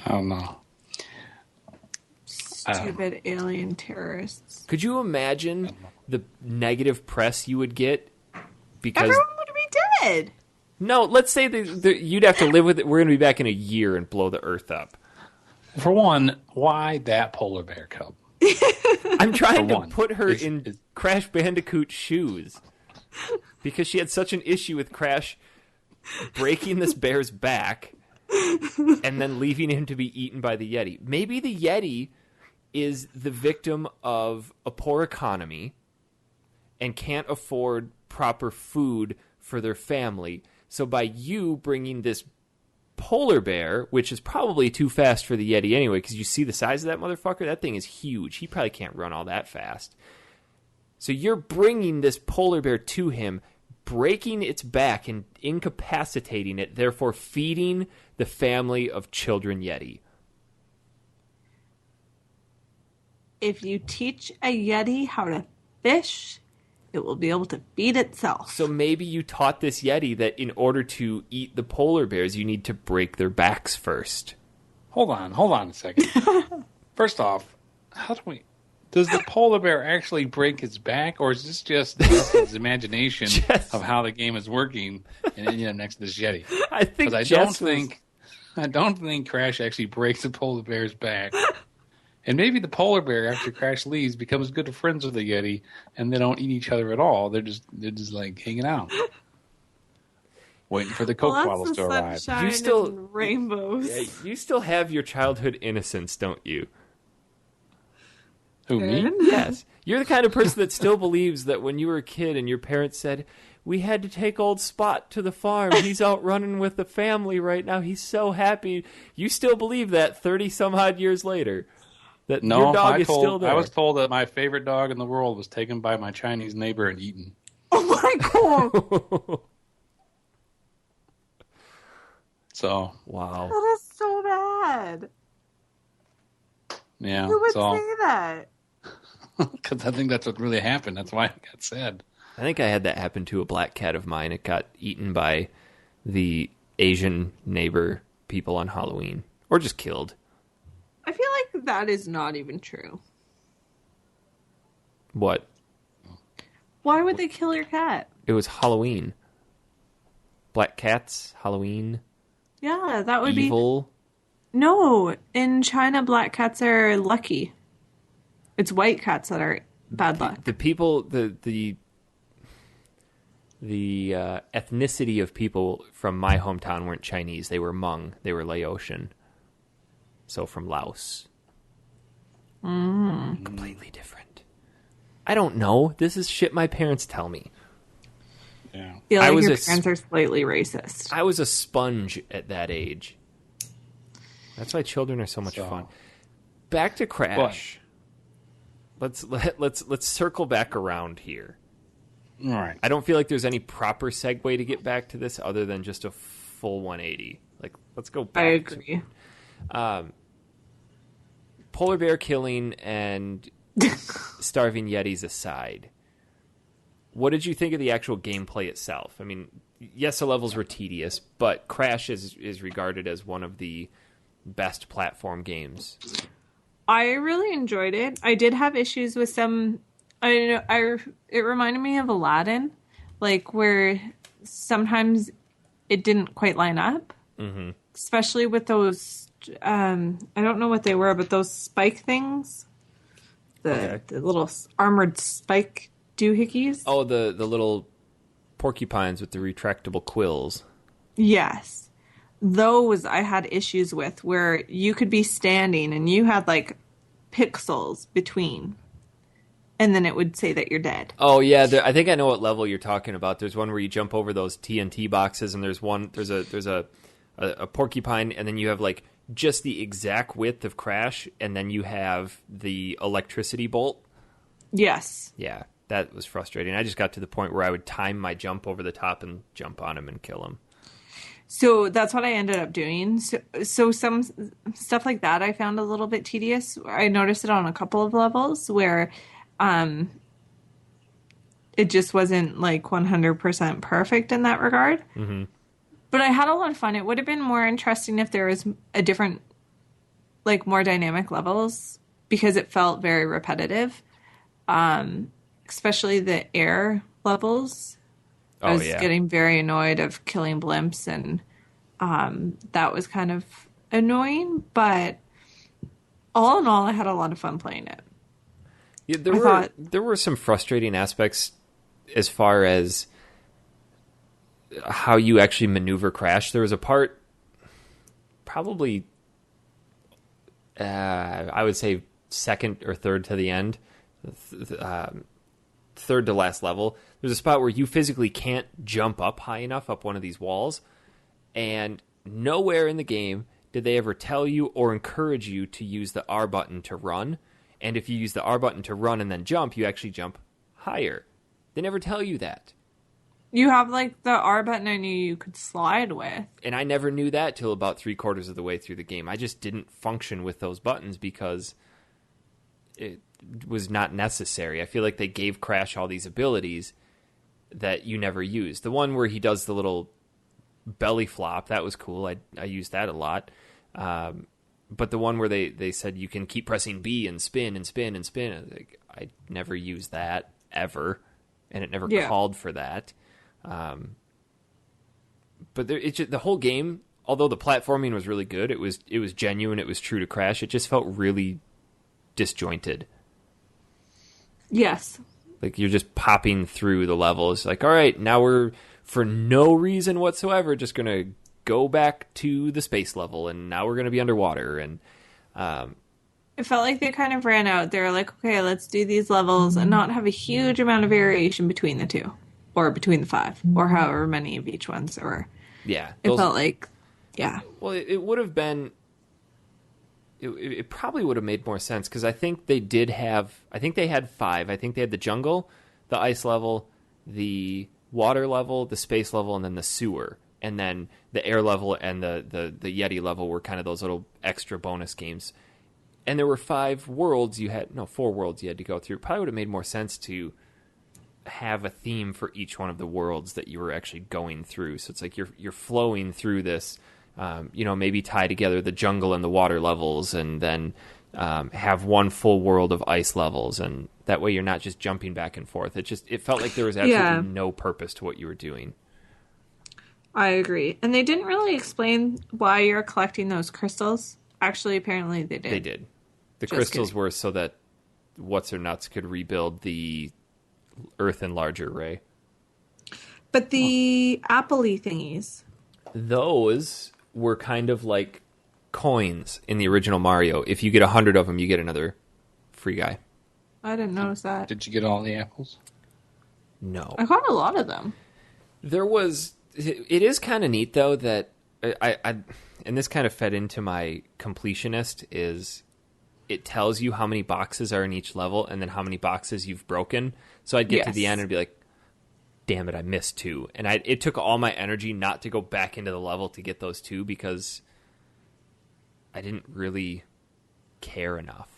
I don't know. Stupid alien terrorists. Could you imagine the negative press you would get? Because everyone would be dead. No, let's say you'd have to live with it. We're going to be back in a year and blow the earth up. For one, why that polar bear cub? I'm trying to put her in Crash Bandicoot's shoes. Because she had such an issue with Crash breaking this bear's back and then leaving him to be eaten by the Yeti. Maybe the Yeti is the victim of a poor economy and can't afford proper food for their family. So by you bringing this polar bear, which is probably too fast for the Yeti anyway, because you see the size of that motherfucker, that thing is huge. He probably can't run all that fast. So you're bringing this polar bear to him, breaking its back and incapacitating it, therefore feeding the family of children Yeti. If you teach a Yeti how to fish, it will be able to feed itself. So maybe you taught this Yeti that in order to eat the polar bears, you need to break their backs first. Hold on a second. First off, does the polar bear actually break his back, or is this just Justin's imagination of how the game is working and ending up next to this Yeti? I think I don't think Crash actually breaks the polar bear's back. And maybe the polar bear, after Crash leaves, becomes good friends with the Yeti, and they don't eat each other at all. They're just like hanging out, waiting for the Coke bottles to arrive. You still rainbows. Yeah, you still have your childhood innocence, don't you? Who, me? Yes. You're the kind of person that still believes that when you were a kid and your parents said, we had to take old Spot to the farm. He's out running with the family right now. He's so happy. You still believe that 30-some-odd years later. That your dog is still there. I was told that my favorite dog in the world was taken by my Chinese neighbor and eaten. Oh my god! So wow, that is so bad. Yeah. Who would So, say that? because I think that's what really happened. That's why it got said. I think I had that happen to a black cat of mine. It got eaten by the Asian neighbor people on Halloween, or just killed. I feel like that is not even true. What? Why would they kill your cat? It was Halloween. Black cats, Halloween, Yeah, that would evil. be... No, in China, black cats are lucky. It's white cats that are bad luck. The people, the ethnicity of people from my hometown weren't Chinese. They were Hmong. They were Laotian. So from Laos. Completely different. I don't know. This is shit my parents tell me. Yeah. I feel I like was your a parents are slightly racist. I was a sponge at that age. That's why children are so much fun. Back to Crash. Let's circle back around here. All right. I don't feel like there's any proper segue to get back to this other than just a full 180. Like, let's go back. I agree. Polar bear killing and starving yetis aside, what did you think of the actual gameplay itself? I mean, yes, the levels were tedious, but Crash is regarded as one of the best platform games. I really enjoyed it. I did have issues with some... it reminded me of Aladdin, like where sometimes it didn't quite line up, especially with those. I don't know what they were, but those spike things, the little armored spike doohickeys. Oh, the little porcupines with the retractable quills. Yes, those I had issues with, where you could be standing and you had like pixels between. And then it would say that you're dead. Oh yeah, I think I know what level you're talking about. There's one where you jump over those TNT boxes, and there's a porcupine, and then you have like just the exact width of Crash, and then you have the electricity bolt. Yes. Yeah, that was frustrating. I just got to the point where I would time my jump over the top and jump on him and kill him. So that's what I ended up doing. So some stuff like that I found a little bit tedious. I noticed it on a couple of levels where it just wasn't like 100% perfect in that regard. Mm-hmm. But I had a lot of fun. It would have been more interesting if there was a different, like more dynamic levels, because it felt very repetitive. Especially the air levels. I was getting very annoyed of killing blimps, and that was kind of annoying. But all in all, I had a lot of fun playing it. Yeah, there were some frustrating aspects as far as how you actually maneuver Crash. There was a part, probably, I would say second or third to the end, third to last level. There's a spot where you physically can't jump up high enough up one of these walls, and nowhere in the game did they ever tell you or encourage you to use the R button to run. And if you use the R button to run and then jump, you actually jump higher. They never tell you that. You have, like, the R button I knew you could slide with. And I never knew that till about 3/4 of the way through the game. I just didn't function with those buttons because it was not necessary. I feel like they gave Crash all these abilities that you never used. The one where he does the little belly flop, that was cool. I used that a lot. But the one where they said you can keep pressing B and spin and spin and spin, I never used that ever, and it never called for that. But the whole game, although the platforming was really good, it was genuine, it was true to Crash. It just felt really disjointed. Yes. Like you're just popping through the levels. Like, all right, now we're for no reason whatsoever just gonna go back to the space level, and now we're going to be underwater. And it felt like they kind of ran out. They were like, okay, let's do these levels and not have a huge amount of variation between the two, or between the 5, or however many of each ones. Or yeah, it felt like, yeah. Well, it would have been. It probably would have made more sense because I think they did have. I think they had 5. I think they had the jungle, the ice level, the water level, the space level, and then the sewer. And then the air level and the Yeti level were kind of those little extra bonus games. and there were 4 worlds you had to go through. Probably would have made more sense to have a theme for each one of the worlds that you were actually going through. So it's like you're flowing through this, maybe tie together the jungle and the water levels, and then have one full world of ice levels, and that way you're not just jumping back and forth. It felt like there was absolutely no purpose to what you were doing. I agree. And they didn't really explain why you're collecting those crystals. Actually, apparently they did. They did. The Just crystals kidding. were so that What's-Her-Nuts could rebuild the Earth Enlarger ray. But the apple-y thingies. Those were kind of like coins in the original Mario. If you get 100 of them, you get another free guy. I didn't notice that. Did you get all the apples? No. I got a lot of them. It is kind of neat, though, that I and this kind of fed into my completionist, is it tells you how many boxes are in each level and then how many boxes you've broken. So I'd get to the end and be like, damn it, I missed 2. And it took all my energy not to go back into the level to get those 2 because I didn't really care enough.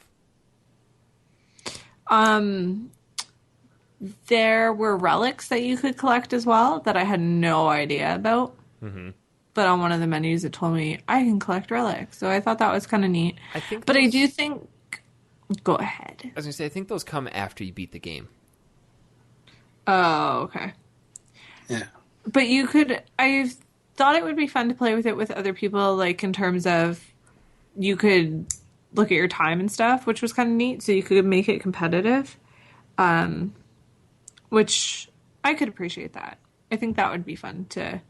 There were relics that you could collect as well that I had no idea about. Mm-hmm. But on one of the menus, it told me I can collect relics. So I thought that was kind of neat. I do think... Go ahead. I was going to say, I think those come after you beat the game. Oh, okay. Yeah. But you could... I thought it would be fun to play with it with other people, like in terms of you could look at your time and stuff, which was kind of neat. So you could make it competitive. Which I could appreciate that. I think that would be fun to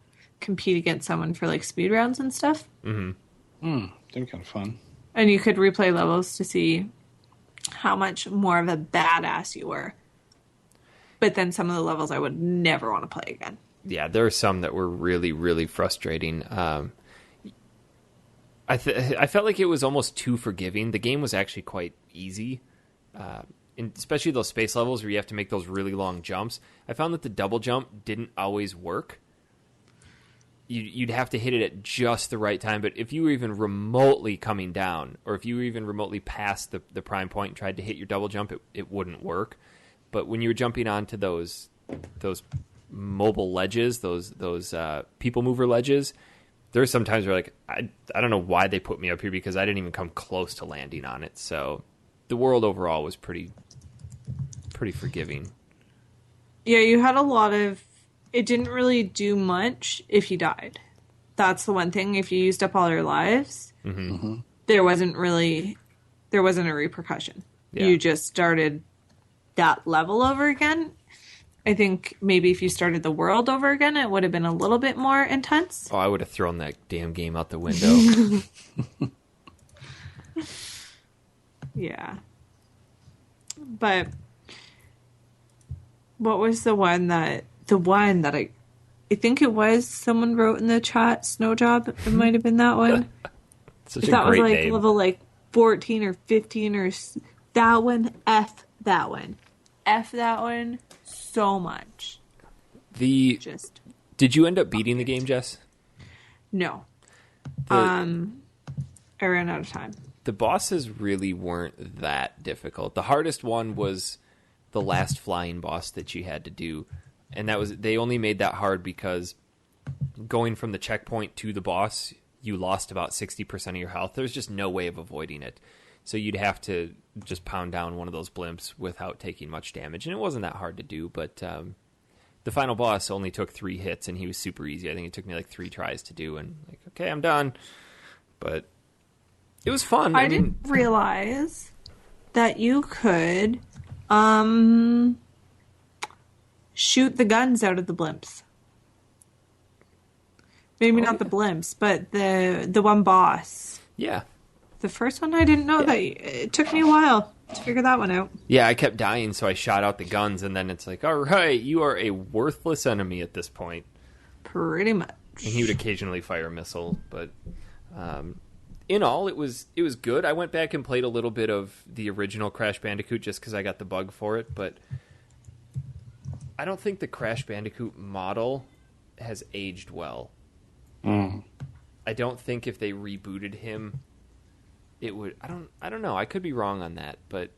compete against someone for like speed rounds and stuff. Mm-hmm. They're kind of fun. And you could replay levels to see how much more of a badass you were. But then some of the levels I would never want to play again. Yeah, there are some that were really, really frustrating. I felt like it was almost too forgiving. The game was actually quite easy. Especially those space levels where you have to make those really long jumps. I found that the double jump didn't always work. You'd have to hit it at just the right time, but if you were even remotely coming down, or if you were even remotely past the prime point and tried to hit your double jump, it wouldn't work. But when you were jumping onto those mobile ledges, those people mover ledges, there are some times where like I don't know why they put me up here because I didn't even come close to landing on it. So the world overall was pretty forgiving. Yeah, you had a lot of... It didn't really do much if you died. That's the one thing. If you used up all your lives, there wasn't a repercussion. Yeah. You just started that level over again. I think maybe if you started the world over again, it would have been a little bit more intense. Oh, I would have thrown that damn game out the window. Yeah. But what was the one that I think it was someone wrote in the chat, Snow Job. It might have been that one. Such a that great was like name. level like 14 or 15 or that one. F that one so much. Did you end up beating the game, Jess? No. I ran out of time. The bosses really weren't that difficult. The hardest one was the last flying boss that you had to do. And they only made that hard because going from the checkpoint to the boss, you lost about 60% of your health. There's just no way of avoiding it. So you'd have to just pound down one of those blimps without taking much damage. And it wasn't that hard to do, but the final boss only took 3 hits, and he was super easy. I think it took me like 3 tries to do, and like, okay, I'm done. But it was fun. I didn't realize that you could shoot the guns out of the blimps. Maybe not the blimps, but the one boss. Yeah. The first one, I didn't know that. It took me a while to figure that one out. Yeah, I kept dying, so I shot out the guns, and then it's like, all right, you are a worthless enemy at this point. Pretty much. And he would occasionally fire a missile, but in all, it was good. I went back and played a little bit of the original Crash Bandicoot just because I got the bug for it, but I don't think the Crash Bandicoot model has aged well. I don't think if they rebooted him, it would. I don't know. I could be wrong on that, but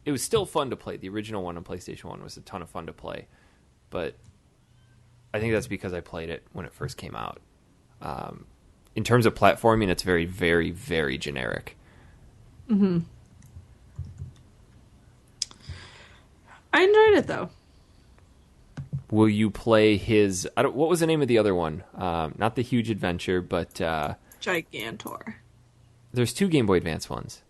it was still fun to play. The original one on PlayStation 1 was a ton of fun to play, but I think that's because I played it when it first came out. In terms of platforming, it's very, very, very generic. Mm-hmm. I enjoyed it, though. Will you play his... what was the name of the other one? Not the Huge Adventure, but... Gigantor. There's 2 Game Boy Advance ones.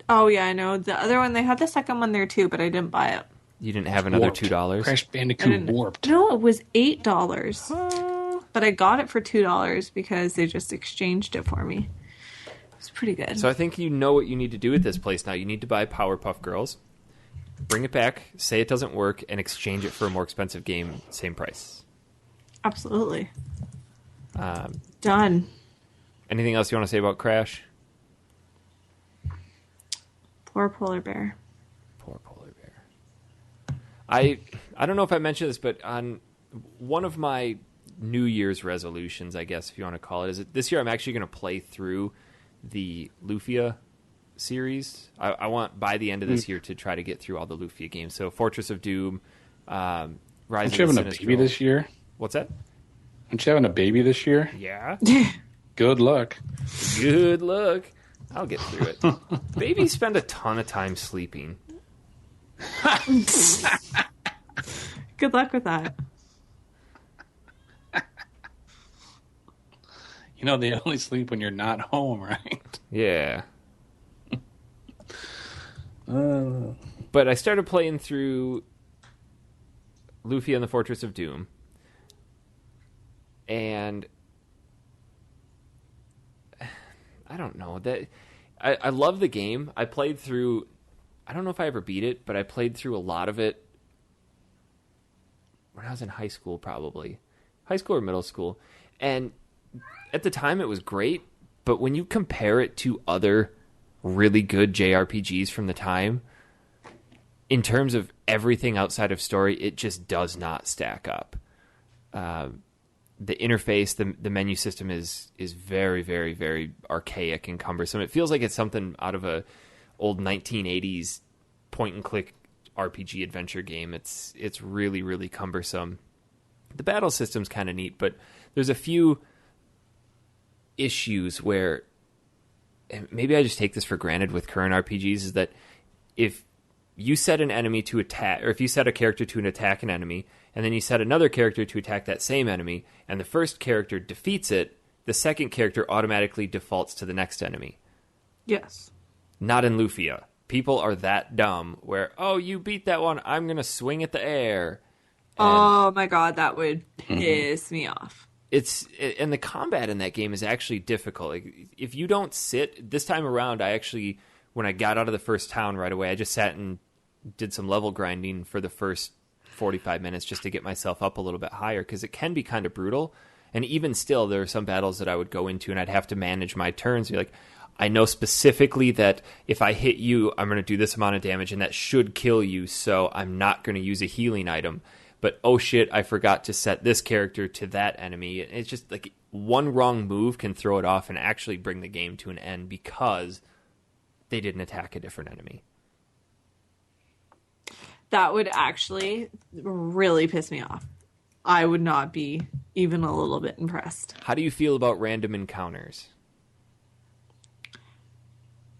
Oh, yeah, I know. The other one, they had the second one there, too, but I didn't buy it. You didn't have another $2? Crash Bandicoot Warped. No, it was $8. But I got it for $2 because they just exchanged it for me. It was pretty good. So I think you know what you need to do at this place now. You need to buy Powerpuff Girls, bring it back, say it doesn't work, and exchange it for a more expensive game, same price. Absolutely. Done. Anything else you want to say about Crash? Poor polar bear. Poor polar bear. I don't know if I mentioned this, but on one of my New Year's resolutions, I guess, if you want to call it, is that this year I'm actually going to play through the Lufia series. I want, by the end of this year, to try to get through all the Lufia games. So Fortress of Doom, Rise of the Aren't you having a baby this year? What's that? Aren't you having a baby this year? Yeah. Good luck. Good luck. I'll get through it. Babies spend a ton of time sleeping. Good luck with that. You know, they only sleep when you're not home, right? Yeah. But I started playing through Lufia and the Fortress of Doom. And I don't know. I love the game. I played through... I don't know if I ever beat it, but I played through a lot of it when I was in high school, probably. High school or middle school. And at the time, it was great. But when you compare it to other really good JRPGs from the time, in terms of everything outside of story, it just does not stack up. The interface, the menu system is very, very, very archaic and cumbersome. It feels like it's something out of a old 1980s point-and-click RPG adventure game. It's really, really cumbersome. The battle system's kind of neat, but there's a few issues where, and maybe I just take this for granted with current RPGs, is that if you set an enemy to attack, or if you set a character to attack an enemy, and then you set another character to attack that same enemy, and the first character defeats it, the second character automatically defaults to the next enemy. Yes. Not in Lufia. People are that dumb where, oh, you beat that one, I'm going to swing at the air. And oh my god, that would piss me off. And the combat in that game is actually difficult. Like, if you don't sit, this time around, when I got out of the first town right away, I just sat and did some level grinding for the first 45 minutes just to get myself up a little bit higher, because it can be kind of brutal. And even still, there are some battles that I would go into and I'd have to manage my turns. Be like, I know specifically that if I hit you, I'm going to do this amount of damage, and that should kill you, so I'm not going to use a healing item. But, oh shit, I forgot to set this character to that enemy. It's just like one wrong move can throw it off and actually bring the game to an end because they didn't attack a different enemy. That would actually really piss me off. I would not be even a little bit impressed. How do you feel about random encounters?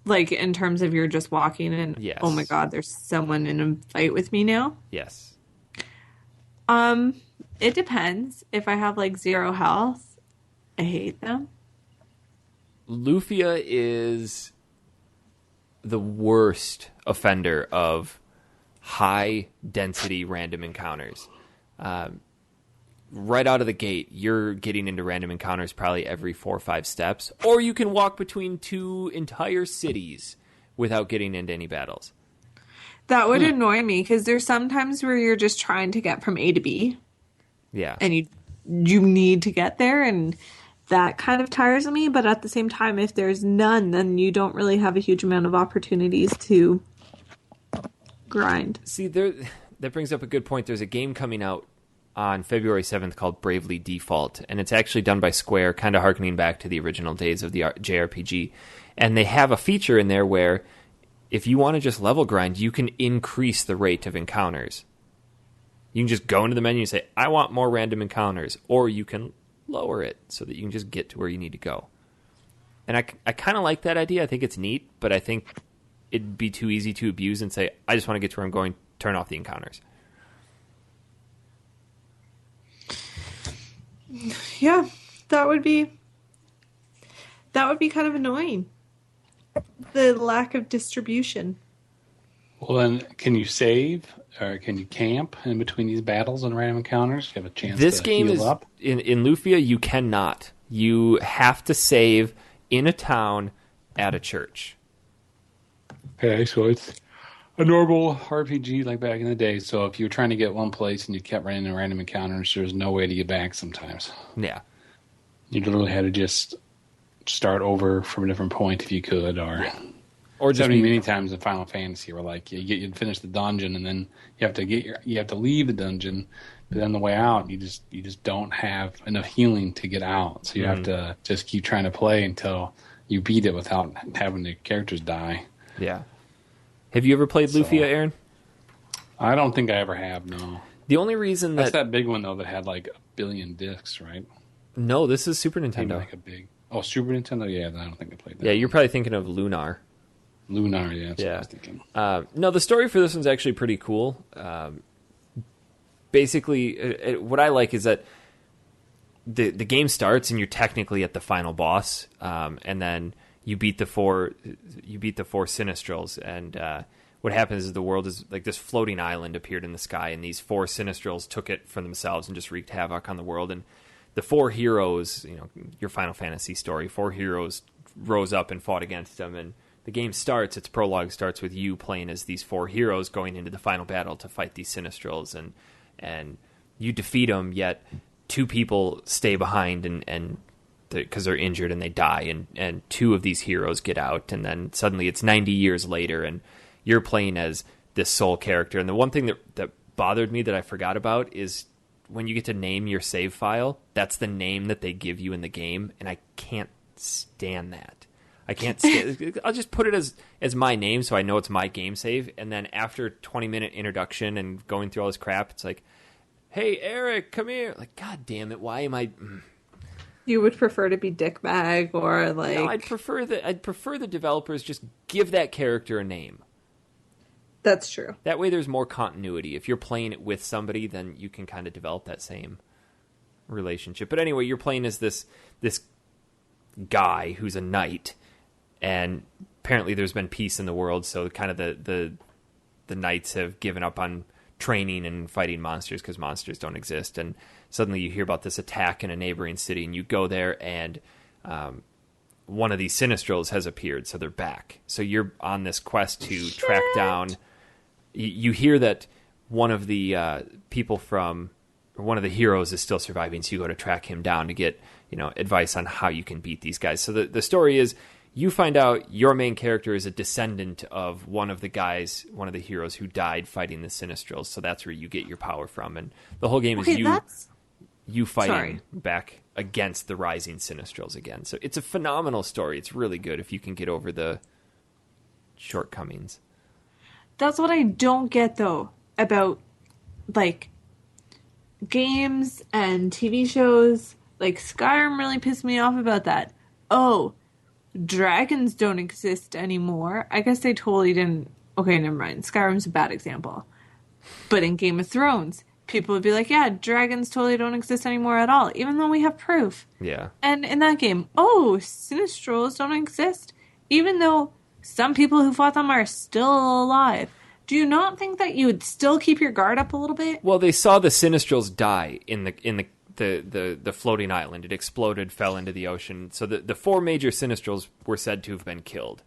Like, in terms of you're just walking and, yes. Oh my god, there's someone in a fight with me now? Yes. It depends. If I have, like, 0 health, I hate them. Lufia is the worst offender of high-density random encounters. Right out of the gate, you're getting into random encounters probably every 4 or 5 steps, or you can walk between 2 entire cities without getting into any battles. That would annoy me, because there's sometimes where you're just trying to get from A to B. Yeah. And you need to get there, and that kind of tires me. But at the same time, if there's none, then you don't really have a huge amount of opportunities to grind. See, that brings up a good point. There's a game coming out on February 7th called Bravely Default, and it's actually done by Square, kind of harkening back to the original days of the JRPG. And they have a feature in there where if you want to just level grind, you can increase the rate of encounters. You can just go into the menu and say, I want more random encounters, or you can lower it so that you can just get to where you need to go. And I kind of like that idea. I think it's neat, but I think it'd be too easy to abuse and say, I just want to get to where I'm going, turn off the encounters. Yeah, that would be kind of annoying. The lack of distribution. Well, then, can you save or can you camp in between these battles and random encounters? You have a chance this to game heal is up? In Lufia, you cannot. You have to save in a town at a church. Okay, so it's a normal RPG like back in the day. So if you were trying to get one place and you kept running into random encounters, there's no way to get back sometimes. Yeah. You literally had to just start over from a different point if you could, or just many times in Final Fantasy where like you'd finish the dungeon and then you have to leave the dungeon, but then the way out you just don't have enough healing to get out, so you have to just keep trying to play until you beat it without having the characters die. Yeah. Have you ever played Lufia, Aaron? I don't think I ever have. No. The only reason that's that big one though that had like 1 billion discs, right? No, this is Super Nintendo. Maybe like a big. Oh, Super Nintendo? Yeah, I don't think I played that. Yeah, you're probably thinking of Lunar. Lunar, yeah. That's what I was thinking. No, the story for this one's actually pretty cool. Basically, what I like is that the game starts and you're technically at the final boss, and then you beat the four Sinistrals, and what happens is the world is like this floating island appeared in the sky, and these 4 Sinistrals took it for themselves and just wreaked havoc on the world. And the 4 heroes, your Final Fantasy story, 4 heroes rose up and fought against them, and the game starts, its prologue starts with you playing as these 4 heroes going into the final battle to fight these Sinistrals, and you defeat them, yet 2 people stay behind and because they're injured and they die, and 2 of these heroes get out, and then suddenly it's 90 years later, and you're playing as this sole character. And the one thing that bothered me that I forgot about is when you get to name your save file, that's the name that they give you in the game, and I can't stand that. I can't stand I'll just put it as my name so I know it's my game save, and then after 20-minute introduction and going through all this crap, it's like, hey, Eric, come here. Like, God damn it, why am I... You would prefer to be Dickbag or like... No, I'd prefer the developers just give that character a name. That's true. That way there's more continuity. If you're playing it with somebody, then you can kind of develop that same relationship. But anyway, you're playing as this guy who's a knight, and apparently there's been peace in the world, so kind of the knights have given up on training and fighting monsters because monsters don't exist. And suddenly you hear about this attack in a neighboring city, and you go there, and one of these Sinistrals has appeared, so they're back. So you're on this quest to track down... You hear that one of the one of the heroes is still surviving, so you go to track him down to get advice on how you can beat these guys. So the story is, you find out your main character is a descendant of one of the heroes who died fighting the Sinistrals, so that's where you get your power from. And the whole game is you fighting back against the rising Sinistrals again. So it's a phenomenal story. It's really good if you can get over the shortcomings. That's what I don't get, though, about, like, games and TV shows. Like, Skyrim really pissed me off about that. Oh, dragons don't exist anymore. I guess they totally didn't... Okay, never mind. Skyrim's a bad example. But in Game of Thrones, people would be like, yeah, dragons totally don't exist anymore at all, even though we have proof. Yeah. And in that game, Sinistrals don't exist, even though... Some people who fought them are still alive. Do you not think that you would still keep your guard up a little bit? Well, they saw the Sinistrals die in the floating island. It exploded, fell into the ocean. So the 4 major Sinistrals were said to have been killed.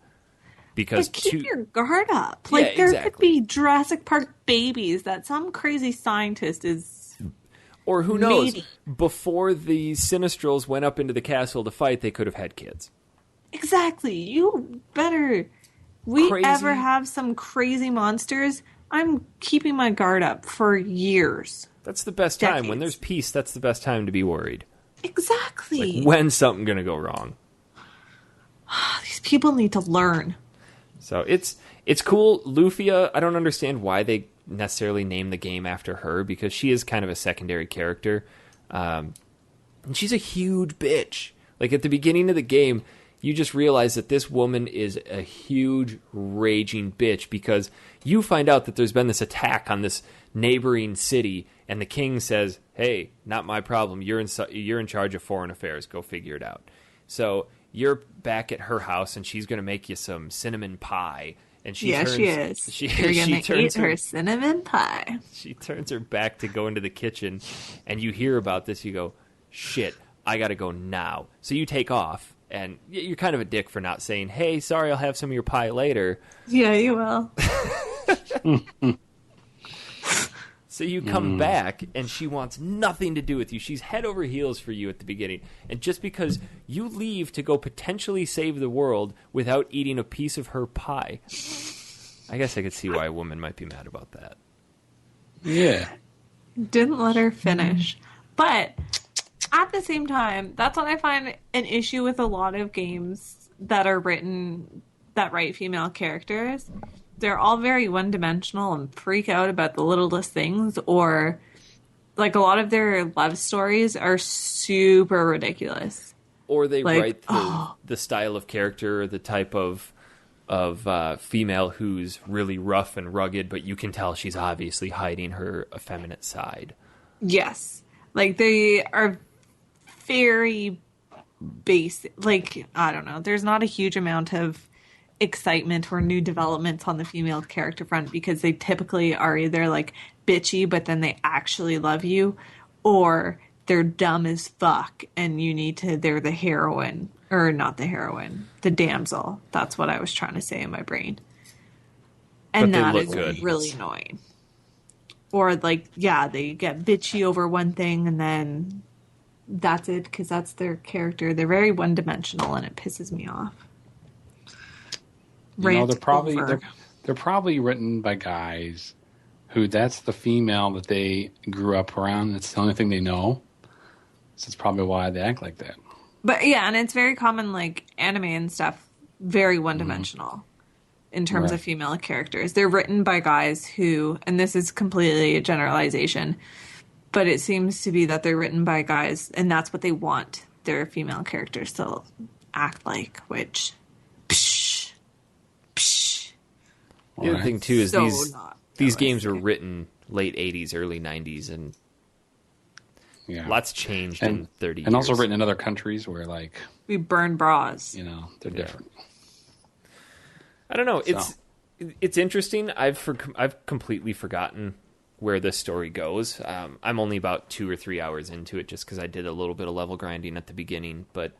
Because keep your guard up. Like, there could be Jurassic Park babies that some crazy sicentist is... Or who knows? Maybe. Before the Sinistrals went up into the castle to fight, they could have had kids. Exactly. You better... ever have some crazy monsters, I'm keeping my guard up for years. That's the best time. When Decades. there's peace, that's the best time to be worried. Exactly. Like, when's something going to go wrong? These people need to learn. So it's cool. Lufia, I don't understand why they necessarily name the game after her, because she is kind of a secondary character. And she's a huge bitch. Like, at the beginning of the game, you just realize that this woman is a huge, raging bitch, because you find out that there's been this attack on this neighboring city, and the king says, hey, not my problem. You're in charge of foreign affairs. Go figure it out. So you're back at her house, and she's going to make you some cinnamon pie. And she She is. You're going to eat her cinnamon pie. She turns her back to go into the kitchen, and you hear about this. You go, shit, I got to go now. So you take off, and you're kind of a dick for not saying, hey, sorry, I'll have some of your pie later. Yeah, you will. So you come back, and she wants nothing to do with you. She's head over heels for you at the beginning. And just because you leave to go potentially save the world without eating a piece of her pie, I guess I could see why a woman might be mad about that. Yeah. Didn't let her finish. But at the same time, that's what I find an issue with a lot of games that are written that write female characters. They're all very one-dimensional and freak out about the littlest things, or like a lot of their love stories are super ridiculous. Or they write the style of character, the type of female who's really rough and rugged, but you can tell she's obviously hiding her effeminate side. Yes. Like, they are very basic. Like, I don't know. There's not a huge amount of excitement or new developments on the female character front, because they typically are either like bitchy but then they actually love you, or they're dumb as fuck and they're the heroine, or not the heroine, the damsel. That's what I was trying to say in my brain. And that is good. Really annoying. Or like, yeah, they get bitchy over one thing and then that's it, because that's their character. They're very one-dimensional and it pisses me off. They're probably written by guys who, that's the female that they grew up around. That's the only thing they know. So it's probably why they act like that. But yeah, and it's very common, like anime and stuff, very one-dimensional in terms of female characters. They're written by guys who, and this is completely a generalization, but it seems to be that they're written by guys, and that's what they want their female characters to act like, which... The other thing, too, is So these games were written late 80s, early 90s, and lots changed in 30 years. And also written in other countries where, like... we burn bras. They're different. I don't know. It's interesting. I've completely forgotten where this story goes. I'm only about 2 or 3 hours into it, just because I did a little bit of level grinding at the beginning, but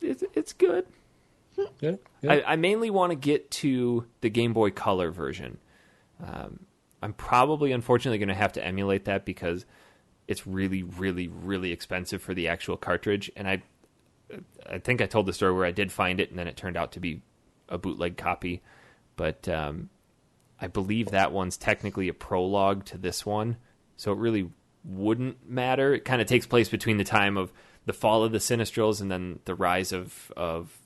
it's good. Yeah. I mainly want to get to the Game Boy Color version. I'm probably, unfortunately, going to have to emulate that because it's really, really, really expensive for the actual cartridge. And I think I told the story where I did find it, and then it turned out to be a bootleg copy. But I believe that one's technically a prologue to this one, so it really wouldn't matter. It kind of takes place between the time of the fall of the Sinistrals and then the rise of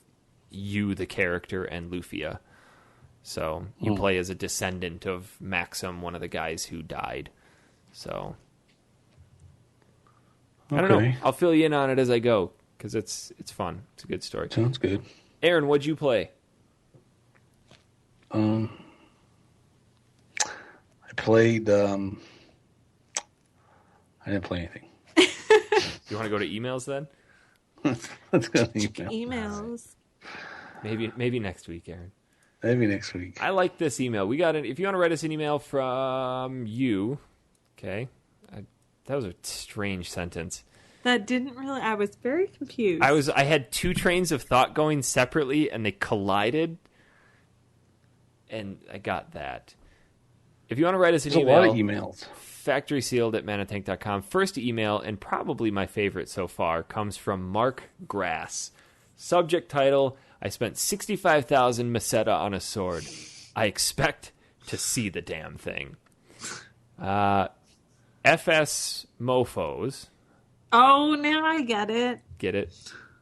you, the character, and Lufia. So you play as a descendant of Maxim, one of the guys who died. So I don't know. I'll fill you in on it as I go, because it's fun. It's a good story. Sounds good. Aaron, what'd you play? I played. I didn't play anything. You want to go to emails then? Let's go to Emails. Maybe next week, Aaron. Maybe next week. I like this email. We got it. If you want to write us an email from you, okay. That was a strange sentence. That didn't really. I was very confused. I had two trains of thought going separately, and they collided, and I got that. If you want to write us an email, a lot of emails. factorysealed@manatank.com. First email, and probably my favorite so far, comes from Mark Grass. Subject title: I spent 65,000 Meseta on a sword. I expect to see the damn thing. FS Mofos. Oh, now I get it. Get it?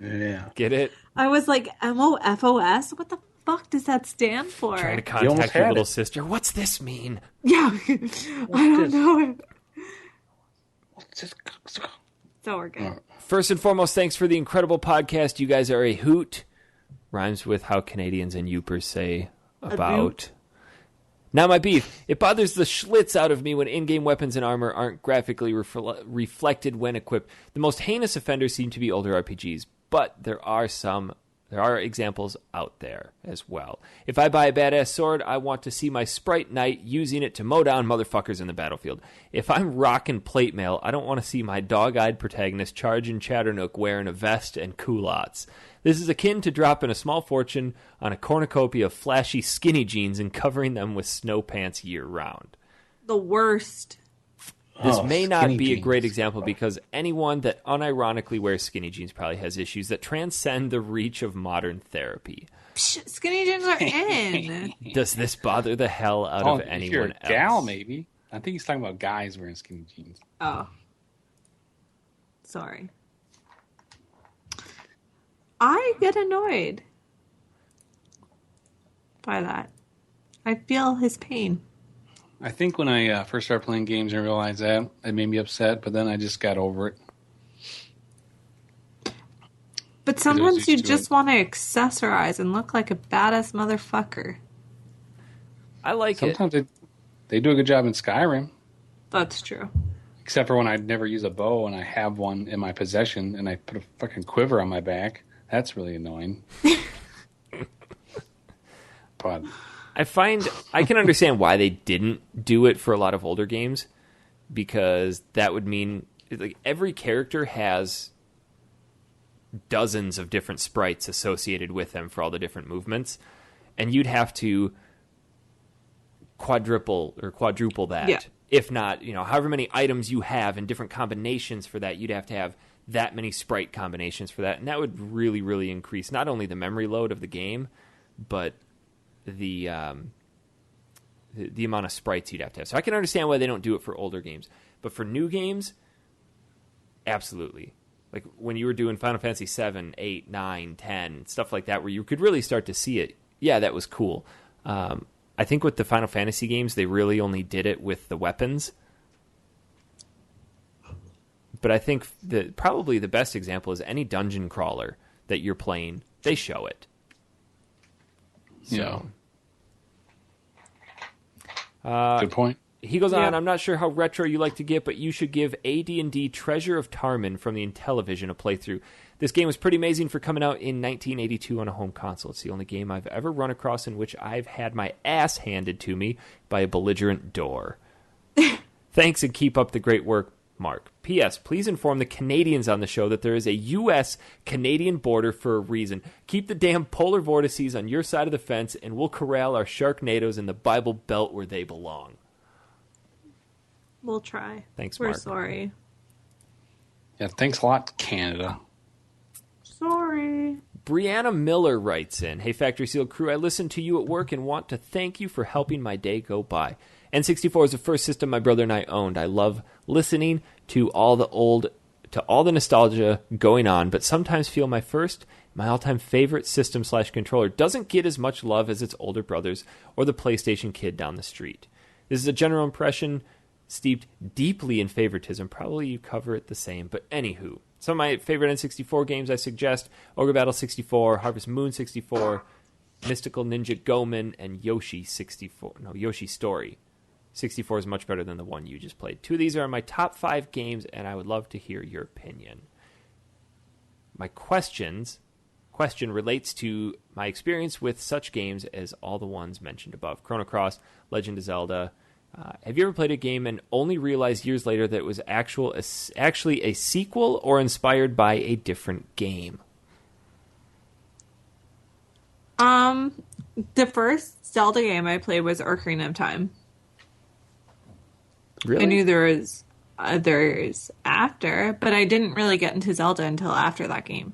Yeah. Get it? I was like, MOFOS? What the fuck does that stand for? Trying to You almost contact your had little it. sister. What's this mean? Yeah, I don't know. So we're good. First and foremost, thanks for the incredible podcast. You guys are a hoot. Rhymes with how Canadians and Yoopers say about. Now my beef. It bothers the schlitz out of me when in-game weapons and armor aren't graphically reflected when equipped. The most heinous offenders seem to be older RPGs, but there are examples out there as well. If I buy a badass sword, I want to see my sprite knight using it to mow down motherfuckers in the battlefield. If I'm rocking plate mail, I don't want to see my dog-eyed protagonist charging Chatternook wearing a vest and culottes. This is akin to dropping a small fortune on a cornucopia of flashy skinny jeans and covering them with snow pants year-round. The worst. This may not be a jeans. great example because anyone that unironically wears skinny jeans probably has issues that transcend the reach of modern therapy. Psh, skinny jeans are in. Does this bother the hell out of If anyone you're a else? gal, maybe. I think he's talking about guys wearing skinny jeans. Oh. Sorry. I get annoyed by that. I feel his pain. I think when I first started playing games and realized that, it made me upset, but then I just got over it. But sometimes you used to just it. want to accessorize and look like a badass motherfucker. I like it. Sometimes they do a good job in Skyrim, That's true. except for when I never use a bow and I have one in my possession and I put a fucking quiver on my back. That's really annoying. But I can understand why they didn't do it for a lot of older games, because that would mean like every character has dozens of different sprites associated with them for all the different movements, and you'd have to quadruple that. Yeah. If not, however many items you have and different combinations for that, you'd have to have that many sprite combinations for that, and that would really, really increase not only the memory load of the game, but the amount of sprites you'd have to have. So I can understand why they don't do it for older games, but for new games, absolutely. Like when you were doing Final Fantasy 7, 8, 9, 10, stuff like that, where you could really start to see it. Yeah, that was cool. I think with the Final Fantasy games, they really only did it with the weapons. But I think that probably the best example is any dungeon crawler that you're playing, they show it. So, good point. He goes on, Yeah. I'm not sure how retro you like to get, but you should give AD&D Treasure of Tarman from the Intellivision a playthrough. This game was pretty amazing for coming out in 1982 on a home console. It's the only game I've ever run across in which I've had my ass handed to me by a belligerent door. Thanks and keep up the great work, Mark. P.S. Please inform the Canadians on the show that there is a U.S.-Canadian border for a reason. Keep the damn polar vortices on your side of the fence, and we'll corral our Sharknadoes in the Bible Belt where they belong. We'll try. Thanks, We're Mark. sorry. Yeah, thanks a lot, Canada. Sorry. Brianna Miller writes in, Hey Factory Seal crew, I listen to you at work and want to thank you for helping my day go by. N64 is the first system my brother and I owned. I love listening to all the nostalgia going on, but sometimes feel my all-time favorite system/controller doesn't get as much love as its older brothers or the PlayStation kid down the street. This is a general impression steeped deeply in favoritism. Probably you cover it the same, but anywho. Some of my favorite N64 games I suggest, Ogre Battle 64, Harvest Moon 64, Mystical Ninja Goemon, and Yoshi Story. 64 is much better than the one you just played. 2 of these are my top 5 games, and I would love to hear your opinion. My question relates to my experience with such games as all the ones mentioned above. Chrono Cross, Legend of Zelda. Have you ever played a game and only realized years later that it was actually a sequel or inspired by a different game? The first Zelda game I played was Ocarina of Time. Really? I knew there was others after, but I didn't really get into Zelda until after that game.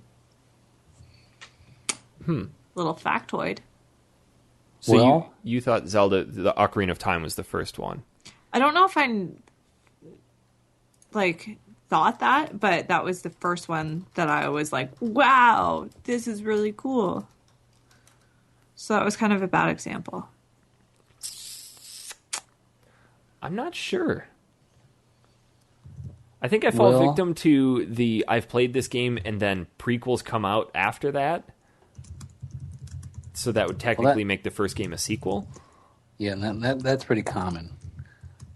Little factoid. So Well, you thought Zelda, the Ocarina of Time was the first one. I don't know if I thought that, but that was the first one that I was like, wow, this is really cool. So that was kind of a bad example. I'm not sure. I think I fall victim to the I've played this game and then prequels come out after that. So that would technically make the first game a sequel. Yeah, and that's pretty common.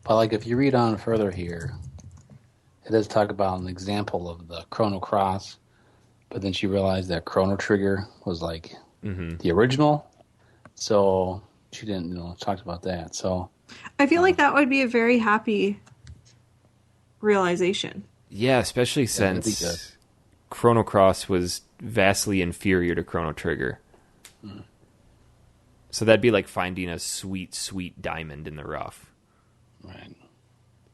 But like if you read on further here, it does talk about an example of the Chrono Cross, but then she realized that Chrono Trigger was like the original, so she didn't talk about that. So I feel like that would be a very happy realization. Yeah, especially since Chrono Cross was vastly inferior to Chrono Trigger. So that'd be like finding a sweet, sweet diamond in the rough. Right.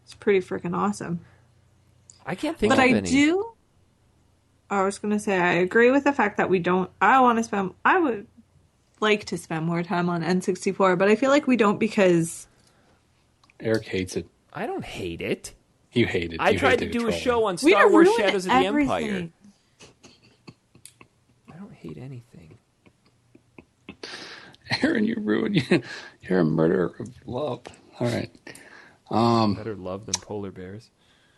It's pretty freaking awesome. I can't think but of I any. I was going to say, I agree with the fact that I would like to spend more time on N64, but I feel like we don't because... Eric hates it. I don't hate it. You hate it. I tried to do a show on We Star don't Wars ruin Shadows of the Empire. everything. I don't hate anything. Aaron, you're a murderer of love. All right. Better love than polar bears.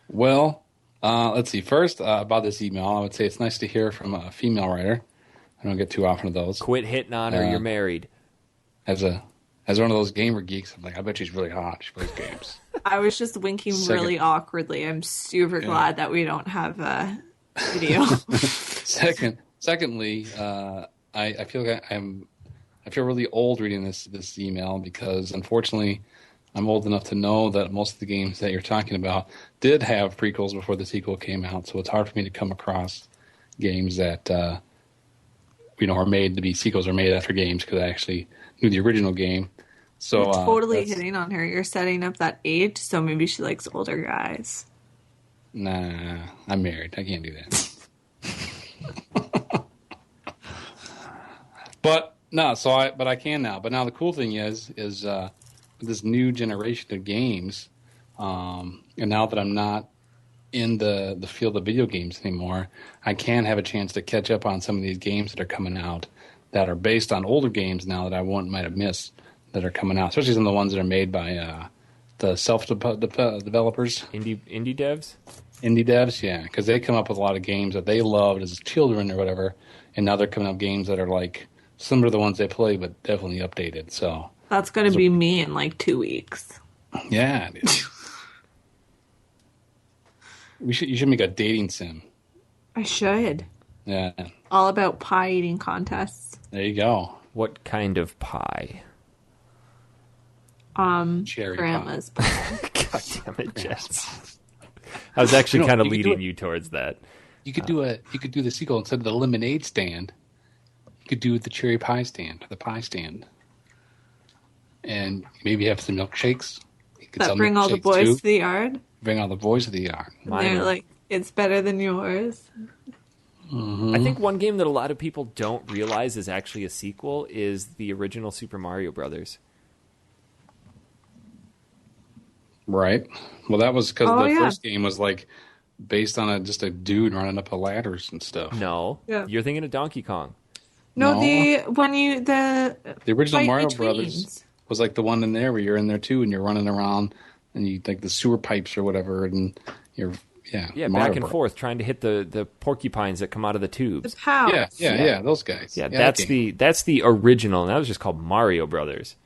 Well, let's see. First, about this email, I would say it's nice to hear from a female writer. I don't get too often of those. Quit hitting on her. You're married. As one of those gamer geeks, I'm like, I bet she's really hot. She plays games. I was just winking really awkwardly. I'm super glad that we don't have a video. Secondly, I feel like I feel really old reading this email because unfortunately I'm old enough to know that most of the games that you're talking about did have prequels before the sequel came out. So it's hard for me to come across games that are made to be sequels or made after games because I actually knew the original game. So You're totally hitting on her. You're setting up that age, so maybe she likes older guys. Nah, I'm married. I can't do that. But I can now. But now the cool thing is this new generation of games, and now that I'm not in the field of video games anymore, I can have a chance to catch up on some of these games that are coming out that are based on older games now that I might have missed that are coming out, especially some of the ones that are made by the self-developers. Indie devs? Indie devs, yeah, because they come up with a lot of games that they loved as children or whatever, and now they're coming up with games that are like similar to the ones they played, but definitely updated. So that's going to be me in like 2 weeks. Yeah, it is. You should make a dating sim. I should. Yeah. All about pie eating contests. There you go. What kind of pie? Cherry grandma's pie. God damn it, Jess. I was actually kind of leading you towards that. You could do the sequel instead of the lemonade stand. You could do the cherry pie stand or the pie stand, and maybe have some milkshakes. That bring all the boys to the yard. Bring all the boys to the yard. And they're like, it's better than yours. Mm-hmm. I think one game that a lot of people don't realize is actually a sequel is the original Super Mario Brothers. Right. Well, that was because the first game was like based on just a dude running up ladders and stuff. No, you're thinking of Donkey Kong. No, the original Mario Brothers was like the one in there where you're in there too, and you're running around, and you like the sewer pipes or whatever, and you're Mario back and forth trying to hit the porcupines that come out of the tubes. Yeah, those guys. Yeah, that's the original, and that was just called Mario Brothers.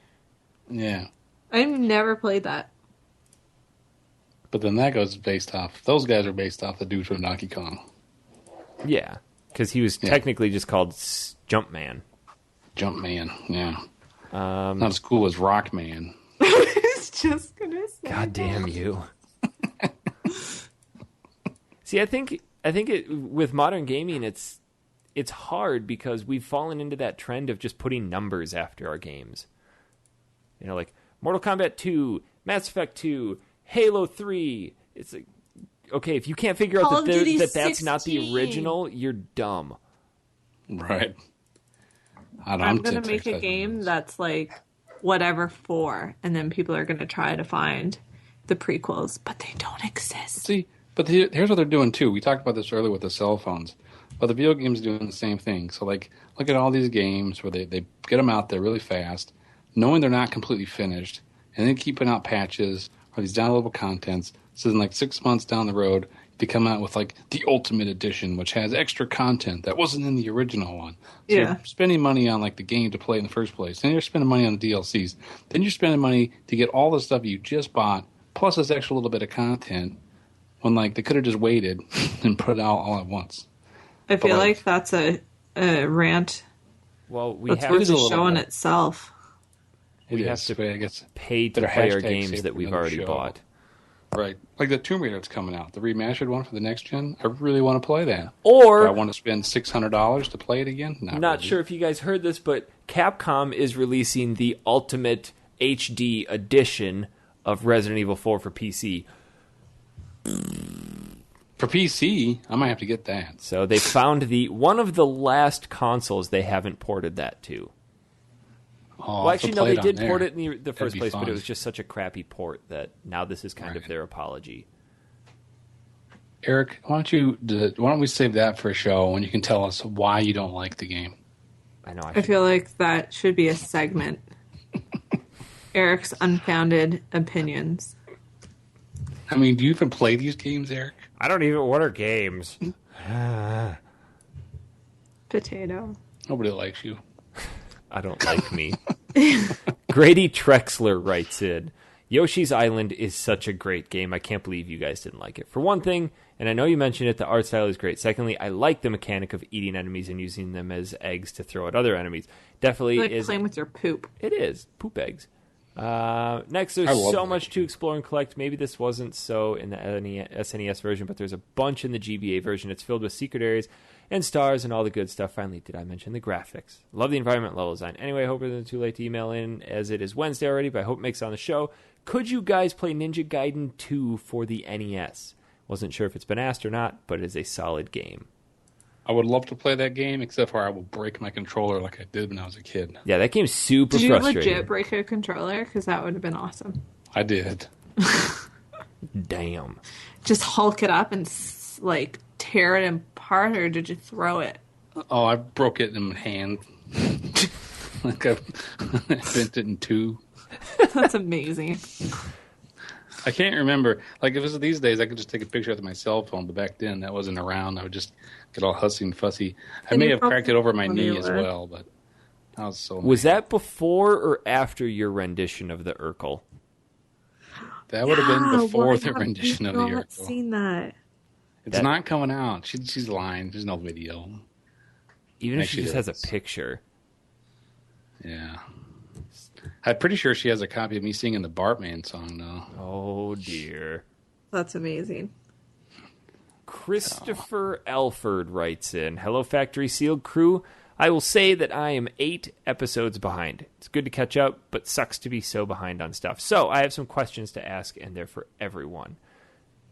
Yeah, I've never played that. But then that goes based off. Those guys are based off the dude from Donkey Kong. Yeah, because he was technically just called Jumpman. Jumpman, yeah. Not as cool as Rockman. I was just gonna say. God damn you. See, I think with modern gaming, it's hard because we've fallen into that trend of just putting numbers after our games. You know, like Mortal Kombat 2, Mass Effect 2, Halo 3. It's like, okay, if you can't figure out that that's not the original, you're dumb. Right. I'm going to make a game that's like whatever for, and then people are going to try to find the prequels, but they don't exist. See, but here's what they're doing too. We talked about this earlier with the cell phones, but the video games are doing the same thing. So like, look at all these games where they get them out there really fast, knowing they're not completely finished, and then keeping out patches or these downloadable contents. So then like 6 months down the road, they come out with like the Ultimate Edition, which has extra content that wasn't in the original one. So you're spending money on like the game to play in the first place. Then you're spending money on the DLCs. Then you're spending money to get all the stuff you just bought, plus this extra little bit of content, when like they could have just waited and put it out all at once. I feel like that's a rant. Well, that's worth a show in itself. We have to I guess pay to play our games that we've already bought. Right. Like the Tomb Raider that's coming out, the remastered one for the next gen. I really want to play that. Or do I want to spend $600 to play it again? Not really. Sure if you guys heard this, but Capcom is releasing the Ultimate HD edition of Resident Evil 4 for PC. For PC, I might have to get that. So they found one of the last consoles they haven't ported that to. Oh, well, actually, no, they did port it in the first place, but it was just such a crappy port that now this is kind of their apology. Eric, why don't we save that for a show when you can tell us why you don't like the game? I know. I feel like that should be a segment. Eric's unfounded opinions. I mean, do you even play these games, Eric? I don't even order games. Potato. Nobody likes you. I don't like me. Grady Trexler writes in, Yoshi's Island is such a great game. I can't believe you guys didn't like it. For one thing, and I know you mentioned it, the art style is great. Secondly, I like the mechanic of eating enemies and using them as eggs to throw at other enemies. Definitely like playing with your poop. It is. Poop eggs. Next, there's so much to explore and collect. Maybe this wasn't so in the SNES version, but there's a bunch in the GBA version. It's filled with secret areas and stars and all the good stuff. Finally, did I mention the graphics? Love the environment level design. Anyway, I hope it's too late to email in as it is Wednesday already, but I hope it makes it on the show. Could you guys play Ninja Gaiden 2 for the NES? Wasn't sure if it's been asked or not, but it is a solid game. I would love to play that game, except for I will break my controller like I did when I was a kid. Yeah, that game's super frustrating. Did you legit break a controller? Because that would have been awesome. I did. Damn. Just hulk it up and like tear it apart, or did you throw it? Oh, I broke it in hand. Like I bent it in two. That's amazing. I can't remember. Like, if it was these days, I could just take a picture with my cell phone, but back then that wasn't around. I would just get all hussy and fussy. I may have cracked it over my knee as well, but I was so... Was that before or after your rendition of the Urkel? That would have been before the rendition of the Urkel. I've seen that. It's not coming out. She's lying. There's no video. Even if she just has a picture. Yeah. I'm pretty sure she has a copy of me singing the Bartman song, though. Oh, dear. That's amazing. Christopher Alford writes in, Hello, Factory Sealed crew. I will say that I am 8 episodes behind. It's good to catch up, but sucks to be so behind on stuff. So I have some questions to ask, and they're for everyone.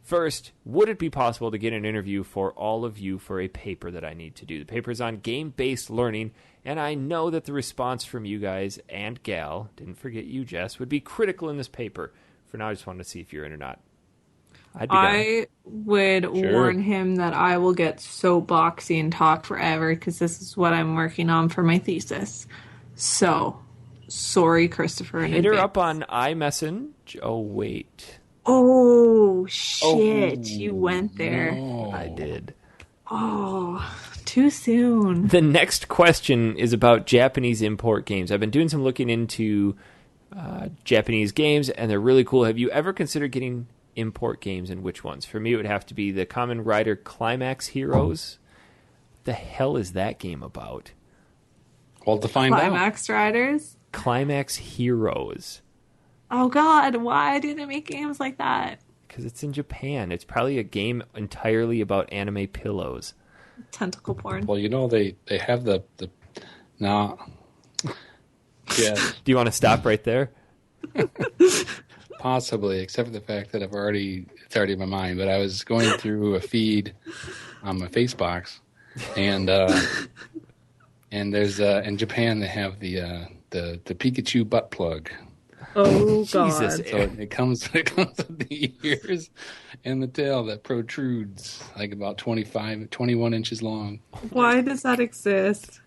First, would it be possible to get an interview for all of you for a paper that I need to do? The paper is on game-based learning, and I know that the response from you guys and gal, didn't forget you, Jess, would be critical in this paper. For now, I just wanted to see if you're in or not. I would warn him that I will get so boxy and talk forever because this is what I'm working on for my thesis. So, sorry, Christopher. Hit her up on iMessage. Oh, wait. Oh, shit. You went there. No. I did. Oh, too soon. The next question is about Japanese import games. I've been doing some looking into Japanese games, and they're really cool. Have you ever considered getting import games, and which ones? For me, it would have to be the Kamen Rider Climax Heroes. The hell is that game about? Well, to find Climax Riders? Climax Heroes. Oh, God. Why do they make games like that? Because it's in Japan. It's probably a game entirely about anime pillows. Tentacle porn. Well, you know, they have the no. Yeah. Do you want to stop right there? Possibly, except for the fact that it's already in my mind. But I was going through a feed on my Facebox, and And there's in Japan they have the Pikachu butt plug. Oh Jesus. God! So it comes with the ears and the tail that protrudes like about 21 inches long. Why does that exist?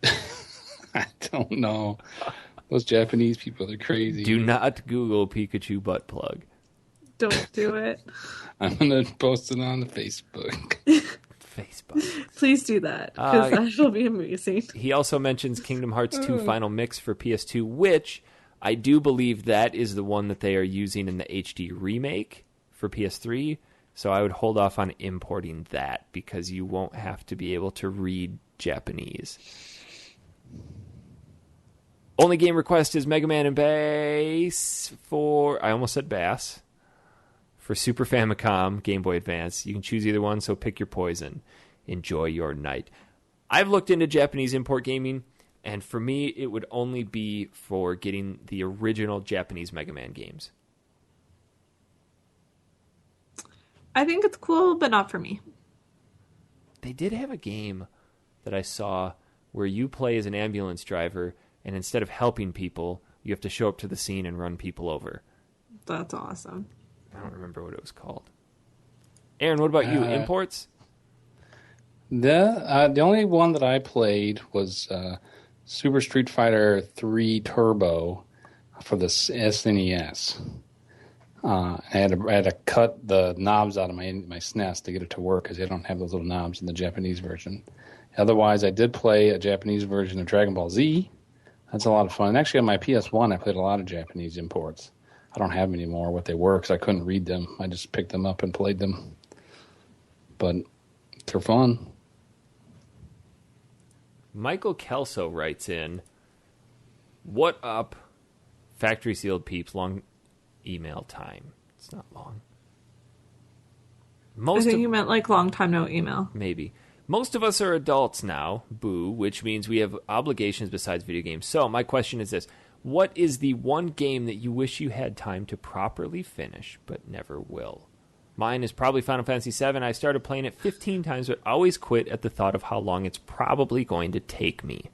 I don't know. Those Japanese people, they're crazy. Do not Google Pikachu butt plug. Don't do it. I'm gonna post it on the Facebook. Facebook. Please do that, because that will be amazing. He also mentions Kingdom Hearts 2 Final Mix for PS2, which I do believe that is the one that they are using in the HD remake for PS3. So I would hold off on importing that because you won't have to be able to read Japanese. Only game request is Mega Man and Bass for... I almost said Bass. For Super Famicom, Game Boy Advance. You can choose either one, so pick your poison. Enjoy your night. I've looked into Japanese import gaming, and for me, it would only be for getting the original Japanese Mega Man games. I think it's cool, but not for me. They did have a game that I saw where you play as an ambulance driver, and instead of helping people, you have to show up to the scene and run people over. That's awesome. I don't remember what it was called. Aaron, what about you? Imports? The only one that I played was Super Street Fighter 3 Turbo for the SNES. I had to cut the knobs out of my SNES to get it to work because they don't have those little knobs in the Japanese version. Otherwise, I did play a Japanese version of Dragon Ball Z. That's a lot of fun. And actually, on my PS1, I played a lot of Japanese imports. I don't have them anymore, what they were, because I couldn't read them. I just picked them up and played them. But they're fun. Michael Kelso writes in, "What up, factory sealed peeps? Long email time." It's not long. I think you meant like long time no email. Maybe. Most of us are adults now, boo, which means we have obligations besides video games. So my question is this. What is the one game that you wish you had time to properly finish, but never will? Mine is probably Final Fantasy VII. I started playing it 15 times, but always quit at the thought of how long it's probably going to take me.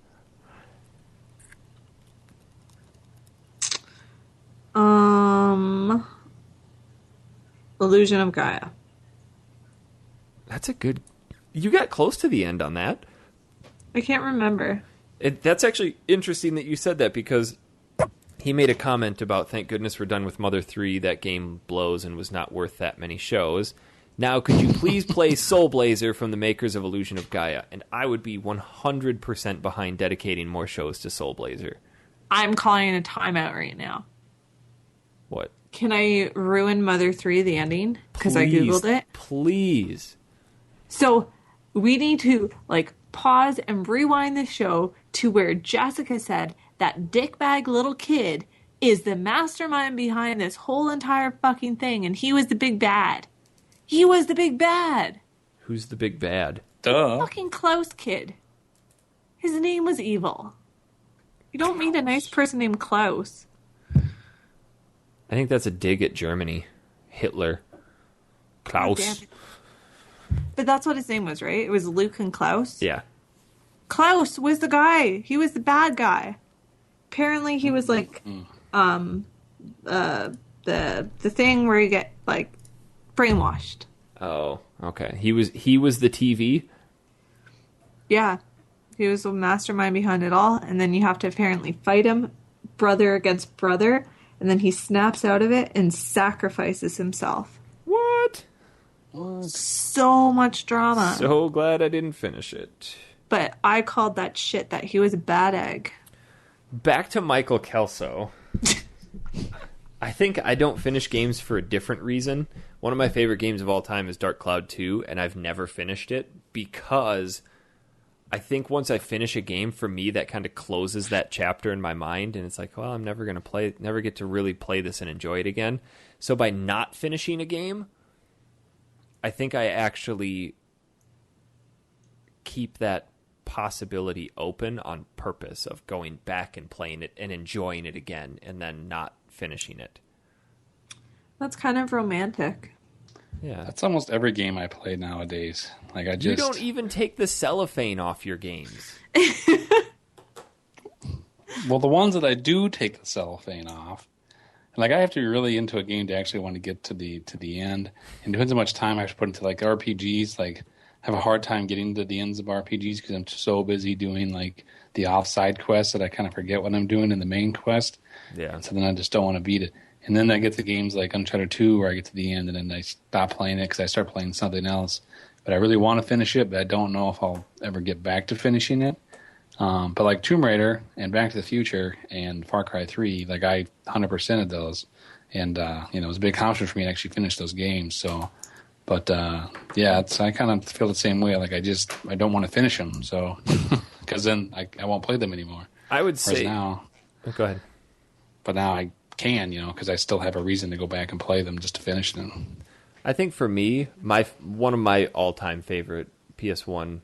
Illusion of Gaia. That's a good... You got close to the end on that. I can't remember. That's actually interesting that you said that because he made a comment about, thank goodness we're done with Mother 3, that game blows and was not worth that many shows. Now, could you please play Soul Blazer from the makers of Illusion of Gaia? And I would be 100% behind dedicating more shows to Soul Blazer. I'm calling a timeout right now. What? Can I ruin Mother 3, the ending? Because I Googled it. Please. So we need to pause and rewind the show to where Jessica said that dickbag little kid is the mastermind behind this whole entire fucking thing, and he was the big bad. He was the big bad. Who's the big bad? Duh. Fucking Klaus kid. His name was evil. You don't meet a nice person named Klaus. I think that's a dig at Germany. Hitler. Klaus. Damn it. But that's what his name was, right? It was Luke and Klaus? Yeah. Klaus was the guy. He was the bad guy. Apparently he was the thing where you get brainwashed. Oh, okay. He was the TV? Yeah. He was the mastermind behind it all, and then you have to apparently fight him, brother against brother, and then he snaps out of it and sacrifices himself. What? So much drama. So glad I didn't finish it. But I called that shit that he was a bad egg. Back to Michael Kelso. I think I don't finish games for a different reason. One of my favorite games of all time is Dark Cloud 2, and I've never finished it because I think once I finish a game, for me, that kind of closes that chapter in my mind, and it's like, well, I'm never get to really play this and enjoy it again. So by not finishing a game, I think I actually keep that possibility open on purpose of going back and playing it and enjoying it again and then not finishing it. That's kind of romantic. Yeah. That's almost every game I play nowadays. You don't even take the cellophane off your games. Well, the ones that I do take the cellophane off, and like I have to be really into a game to actually want to get to the end. And depends how much time I have to put into like RPGs. Like, I have a hard time getting to the ends of RPGs because I'm so busy doing like the offside quests that I kind of forget what I'm doing in the main quest. Yeah. So then I just don't want to beat it. And then I get to games like Uncharted 2 where I get to the end and then I stop playing it because I start playing something else. But I really want to finish it, but I don't know if I'll ever get back to finishing it. But like Tomb Raider and Back to the Future and Far Cry 3, like I 100%ed those. And, it was a big accomplishment for me to actually finish those games. So, but yeah, I kind of feel the same way. Like I don't want to finish them. So, because then I won't play them anymore. I would say. Now, go ahead. But now I can, because I still have a reason to go back and play them just to finish them. I think for me, one of my all-time favorite PS1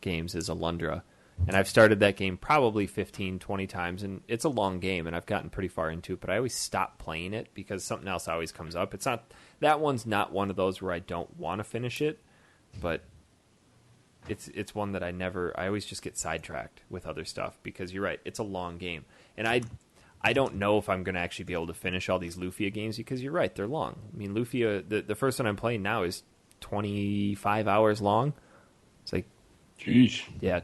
games is Alundra. And I've started that game probably 15, 20 times, and it's a long game, and I've gotten pretty far into it, but I always stop playing it because something else always comes up. That one's not one of those where I don't want to finish it, but it's one that I always just get sidetracked with other stuff because you're right, it's a long game. And I don't know if I'm going to actually be able to finish all these Lufia games because you're right, they're long. I mean, Lufia, the first one I'm playing now is 25 hours long. It's like, jeez. Yeah,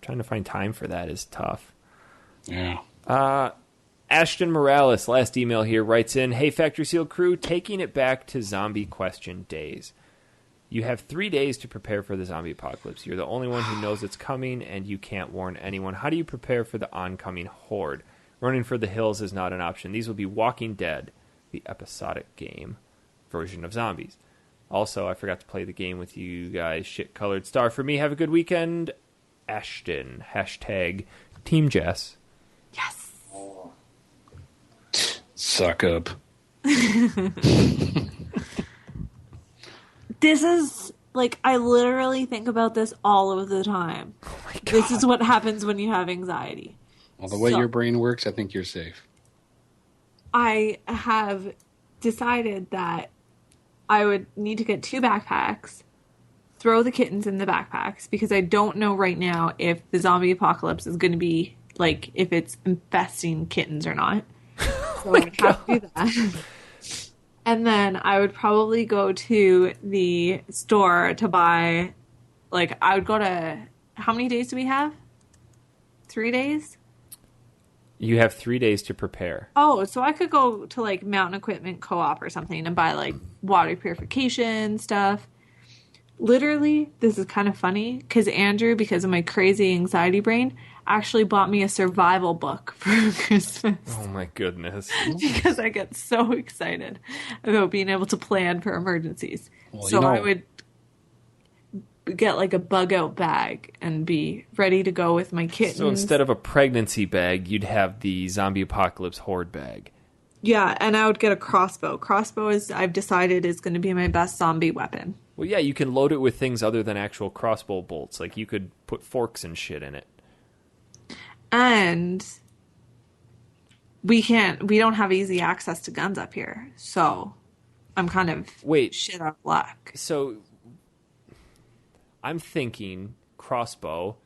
trying to find time for that is tough. Yeah. Ashton Morales, last email here, writes in, "Hey, Factory Seal crew, taking it back to zombie question days. You have 3 days to prepare for the zombie apocalypse. You're the only one who knows it's coming, and you can't warn anyone. How do you prepare for the oncoming horde? Running for the hills is not an option. These will be Walking Dead, the episodic game version of zombies. Also, I forgot to play the game with you guys. Shit-colored star for me. Have a good weekend. Ashton. Hashtag Team Jess." Yes. Suck up. This is, like, I literally think about this all of the time. Oh my God. This is what happens when you have anxiety. Well, the way your brain works, I think you're safe. I have decided that I would need to get 2 backpacks, throw the kittens in the backpacks, because I don't know right now if the zombie apocalypse is going to be, like, if it's infesting kittens or not. So I would have to do that. And then I would probably go to the store to buy, like, I would go to, how many days do we have? 3 days? You have 3 days to prepare. Oh, so I could go to, like, Mountain Equipment Co-op or something and buy, like, water purification stuff. Literally, this is kind of funny, because Andrew, because of my crazy anxiety brain, actually bought me a survival book for Christmas. Oh my goodness. Because I get so excited about being able to plan for emergencies. Well, so I would get like a bug out bag and be ready to go with my kittens. So instead of a pregnancy bag, you'd have the zombie apocalypse horde bag. Yeah, and I would get a crossbow. Crossbow is, I've decided, is going to be my best zombie weapon. Well, yeah, you can load it with things other than actual crossbow bolts. Like, you could put forks and shit in it. And we don't have easy access to guns up here. So I'm kind of shit out of luck. So I'm thinking crossbow,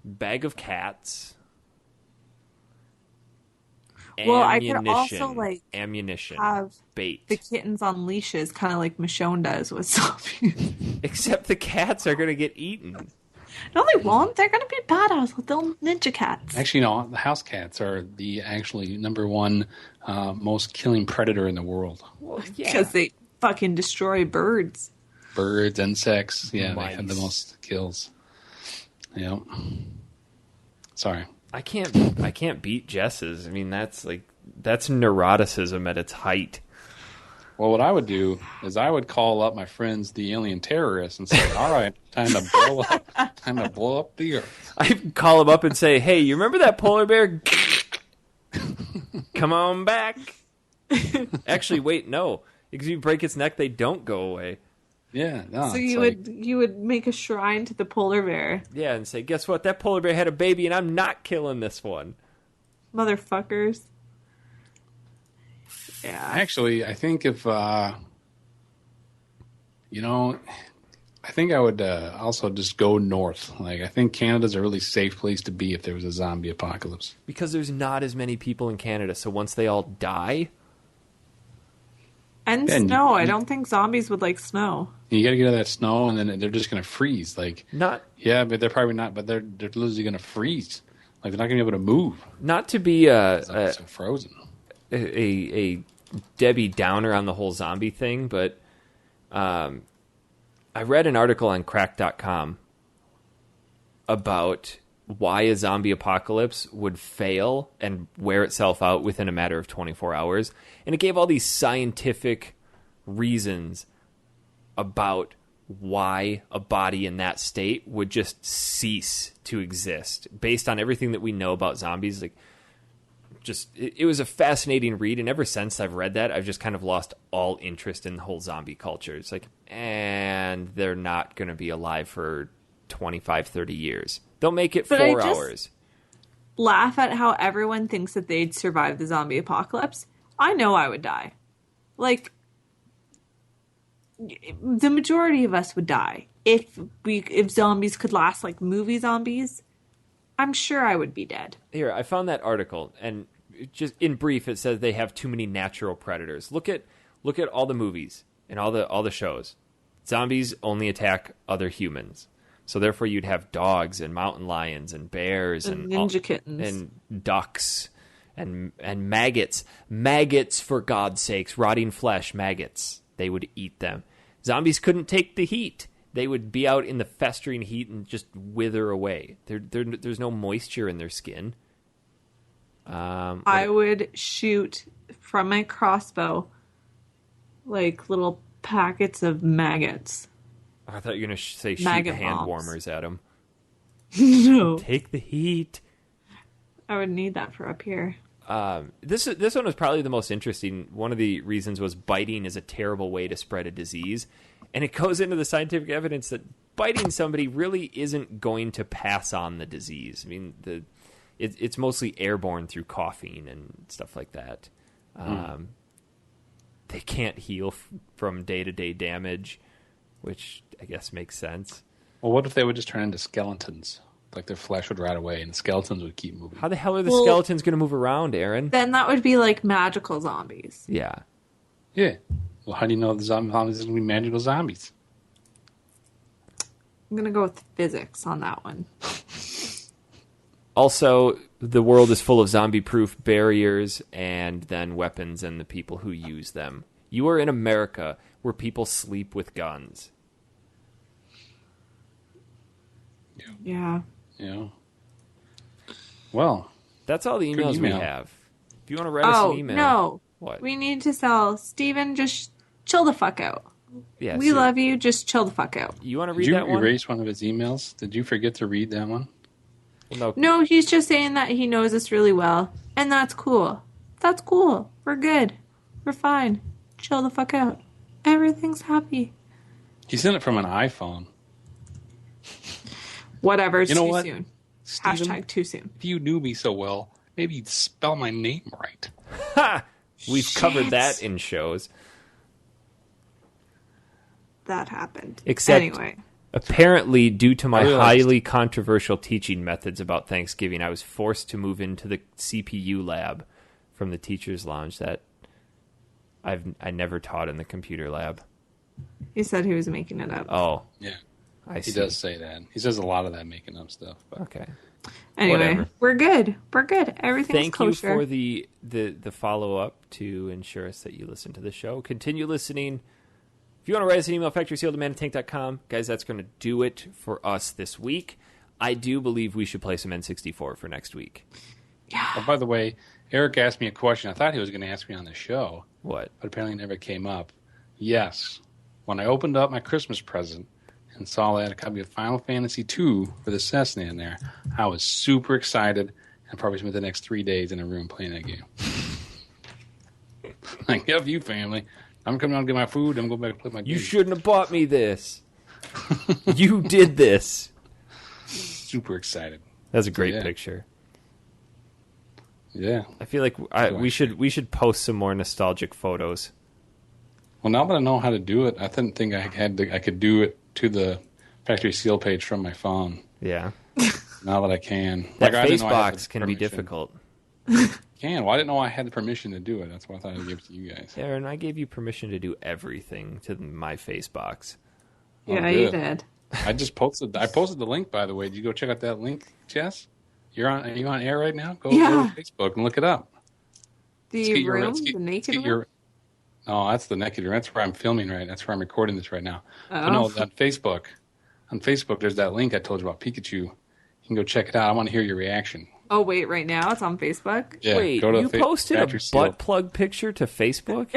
bag of cats, well, I could also, like, ammunition, have bait. The kittens on leashes, kind of like Michonne does with zombies. Except the cats are going to get eaten. No, they won't. They're going to be badass with little ninja cats. Actually, no. The house cats are the actually number one most killing predator in the world. Well, yeah. Because they fucking destroy birds. Birds, insects. Yeah, Mice. They have the most kills. Yep. Sorry. I can't beat Jess's. I mean, that's neuroticism at its height. Well, what I would do is I would call up my friends, the alien terrorists, and say, "All right, time to blow up the earth." I'd call him up and say, "Hey, you remember that polar bear? Come on back." Actually, wait, no. Because if you break its neck, they don't go away. Yeah, no. So you would make a shrine to the polar bear. Yeah, and say, "Guess what? That polar bear had a baby, and I'm not killing this one." Motherfuckers. Yeah. Actually, I think if I think I would also just go north. Like, I think Canada's a really safe place to be if there was a zombie apocalypse. Because there's not as many people in Canada, so once they all die... And snow. I don't think zombies would like snow. You got to get out of that snow, and then they're just going to freeze. Like, not... Yeah, but they're probably not. But they're literally going to freeze. Like, they're not going to be able to move. Not to be So frozen. A Debbie Downer on the whole zombie thing, but I read an article on crack.com about why a zombie apocalypse would fail and wear itself out within a matter of 24 hours. And it gave all these scientific reasons about why a body in that state would just cease to exist based on everything that we know about zombies. Like, just it was a fascinating read, and ever since I've read that, I've just kind of lost all interest in the whole zombie culture. It's like, and they're not going to be alive for 25, 30 years. They'll make it 4 hours. Laugh at how everyone thinks that they'd survive the zombie apocalypse. I know I would die. Like, the majority of us would die. If zombies could last like movie zombies, I'm sure I would be dead. Here, I found that article, and just in brief, it says they have too many natural predators. Look at all the movies and all the shows. Zombies only attack other humans. So therefore, you'd have dogs and mountain lions and bears and ninja kittens and ducks and maggots. Maggots, for God's sakes, rotting flesh, maggots. They would eat them. Zombies couldn't take the heat. They would be out in the festering heat and just wither away. There's no moisture in their skin. I would shoot from my crossbow like little packets of maggots. I thought you were going to say shoot Maggot hand bombs. warmers at them. No. Take the heat. I would need that for up here. This one was probably the most interesting. One of the reasons was biting is a terrible way to spread a disease. And it goes into the scientific evidence that biting somebody really isn't going to pass on the disease. I mean, it's mostly airborne through coughing and stuff like that. They can't heal from day-to-day damage, which I guess makes sense. Well, what if they would just turn into skeletons? Like their flesh would rot away and the skeletons would keep moving. How the hell are the skeletons going to move around, Aaron? Then that would be like magical zombies. Yeah. Yeah. Well, how do you know the zombies are going to be magical zombies? I'm going to go with physics on that one. Also, the world is full of zombie-proof barriers and then weapons and the people who use them. You are in America where people sleep with guns. Yeah. Yeah. Well, that's all the emails we have. If you want to write us an email. No. What? We need to sell. Steven, just chill the fuck out. Yeah, we love you. Just chill the fuck out. You want to read that one? Did you erase one of his emails? Did you forget to read that one? Well, no, he's just saying that he knows us really well. And that's cool. That's cool. We're good. We're fine. Chill the fuck out. Everything's happy. He sent it from an iPhone. Whatever. It's you know too what? soon. Steven, Hashtag too soon. If you knew me so well, maybe you'd spell my name right. Ha! We've covered that in shows. That happened. Except, anyway. Apparently, due to my highly controversial teaching methods about Thanksgiving, I was forced to move into the CPU lab from the teacher's lounge that I never taught in the computer lab. He said he was making it up. Oh. Yeah. I see. He does say that. He says a lot of that making up stuff. But. Okay. Anyway, whatever. We're good. We're good. Everything's kosher. Thank you for the follow-up to ensure us that you listen to the show. Continue listening. If you want to write us an email, factorysealedmantank.com. Guys, that's going to do it for us this week. I do believe we should play some N64 for next week. Yeah. Oh, by the way, Eric asked me a question. I thought he was going to ask me on the show. What? But apparently it never came up. Yes. When I opened up my Christmas present and saw I had a copy of Final Fantasy II for the SNES in there, I was super excited and probably spent the next 3 days in a room playing that game. Like, F you, family. I'm coming out to get my food. I'm going back to play my game. You shouldn't have bought me this. You did this. Super excited. That's a great picture. Yeah. I feel like we should post some more nostalgic photos. Well, now that I know how to do it, I didn't think I could do it to the factory seal page from my phone. Yeah. Now that I can. That I face didn't know I had box the can be permission. difficult. Well, I didn't know I had the permission to do it. That's why I thought I'd give it to you guys. Aaron, I gave you permission to do everything to my face box. Yeah, Oh, you good. did. I posted the link, by the way. Did you go check out that link, Jess? Are you on air right now? Go to Facebook and look it up. The room? The naked room? No, that's the naked room. That's where I'm filming right. That's where I'm recording this right now. Oh. But no, on Facebook. On Facebook, there's that link I told you about Pikachu. You can go check it out. I want to hear your reaction. Oh, wait, right now? It's on Facebook? Yeah, Wait, go to you posted a Factory Seal. butt plug picture to Facebook?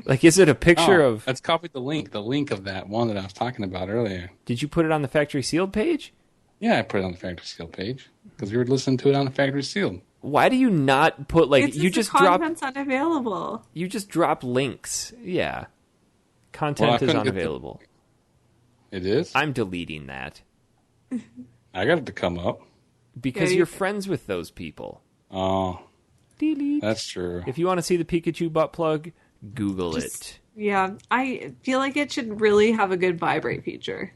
Like, is it a picture of... Let's copy the link of that one that I was talking about earlier. Did you put it on the Factory Sealed page? Yeah, I put it on the Factory Sealed page because we were listening to it on the Factory Sealed. Why do you not put, like, It's you the just drop... content's unavailable. You just drop links. Yeah. Content is unavailable. It is? I'm deleting that. I got it to come up. Because you're friends with those people. Oh, Delete. that's true. If you want to see the Pikachu butt plug, Google it. Yeah, I feel like it should really have a good vibrate feature.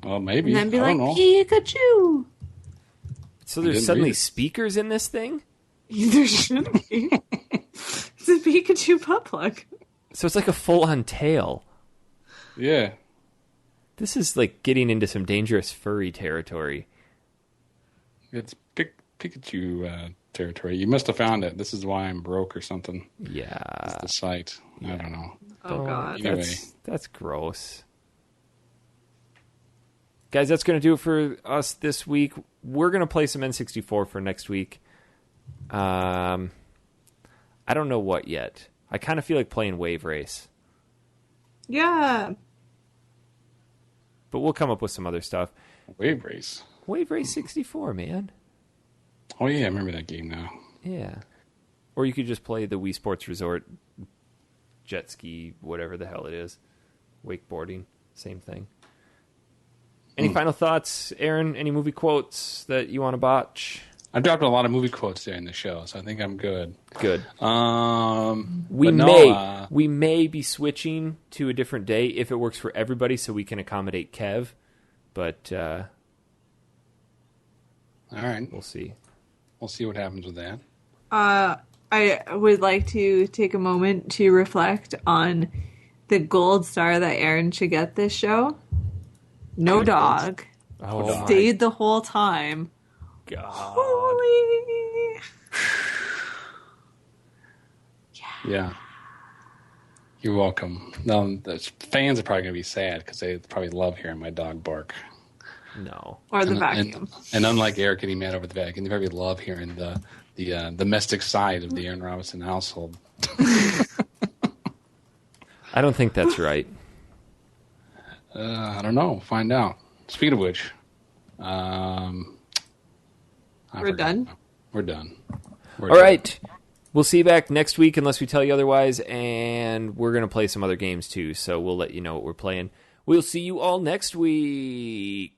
Well, maybe. And then be I like, don't know. Pikachu! So there's didn't suddenly read it. speakers in this thing? There should be. It's a Pikachu butt plug. So it's like a full-on tail. Yeah. This is like getting into some dangerous furry territory. It's Pikachu territory. You must have found it. This is why I'm broke or something. Yeah. It's the site. I don't know. Oh, God. Anyway. That's gross. Guys, that's going to do it for us this week. We're going to play some N64 for next week. I don't know what yet. I kind of feel like playing Wave Race. Yeah. But we'll come up with some other stuff. Wave Race. Wave Race 64, man. Oh, yeah, I remember that game now. Yeah. Or you could just play the Wii Sports Resort jet ski, whatever the hell it is. Wakeboarding, same thing. Any final thoughts, Aaron? Any movie quotes that you want to botch? I dropped a lot of movie quotes there in the show, so I think I'm good. Good. We We may be switching to a different day if it works for everybody, so we can accommodate Kev. But all right, we'll see. we'll see what happens with that. I would like to take a moment to reflect on the gold star that Aaron should get this show. No dog. Oh, Stayed the whole time. my God. Holy. Yeah, you're welcome. The fans are probably going to be sad because they probably love hearing my dog bark. No. Or the vacuum. And unlike Eric getting mad over the vacuum, they probably love hearing the domestic side of the Aaron Robinson household. I don't think that's right. I don't know. Find out. Speaking of which, I We're forgot. done? We're done. All right. We'll see you back next week unless we tell you otherwise, and we're going to play some other games too, so we'll let you know what we're playing. We'll see you all next week.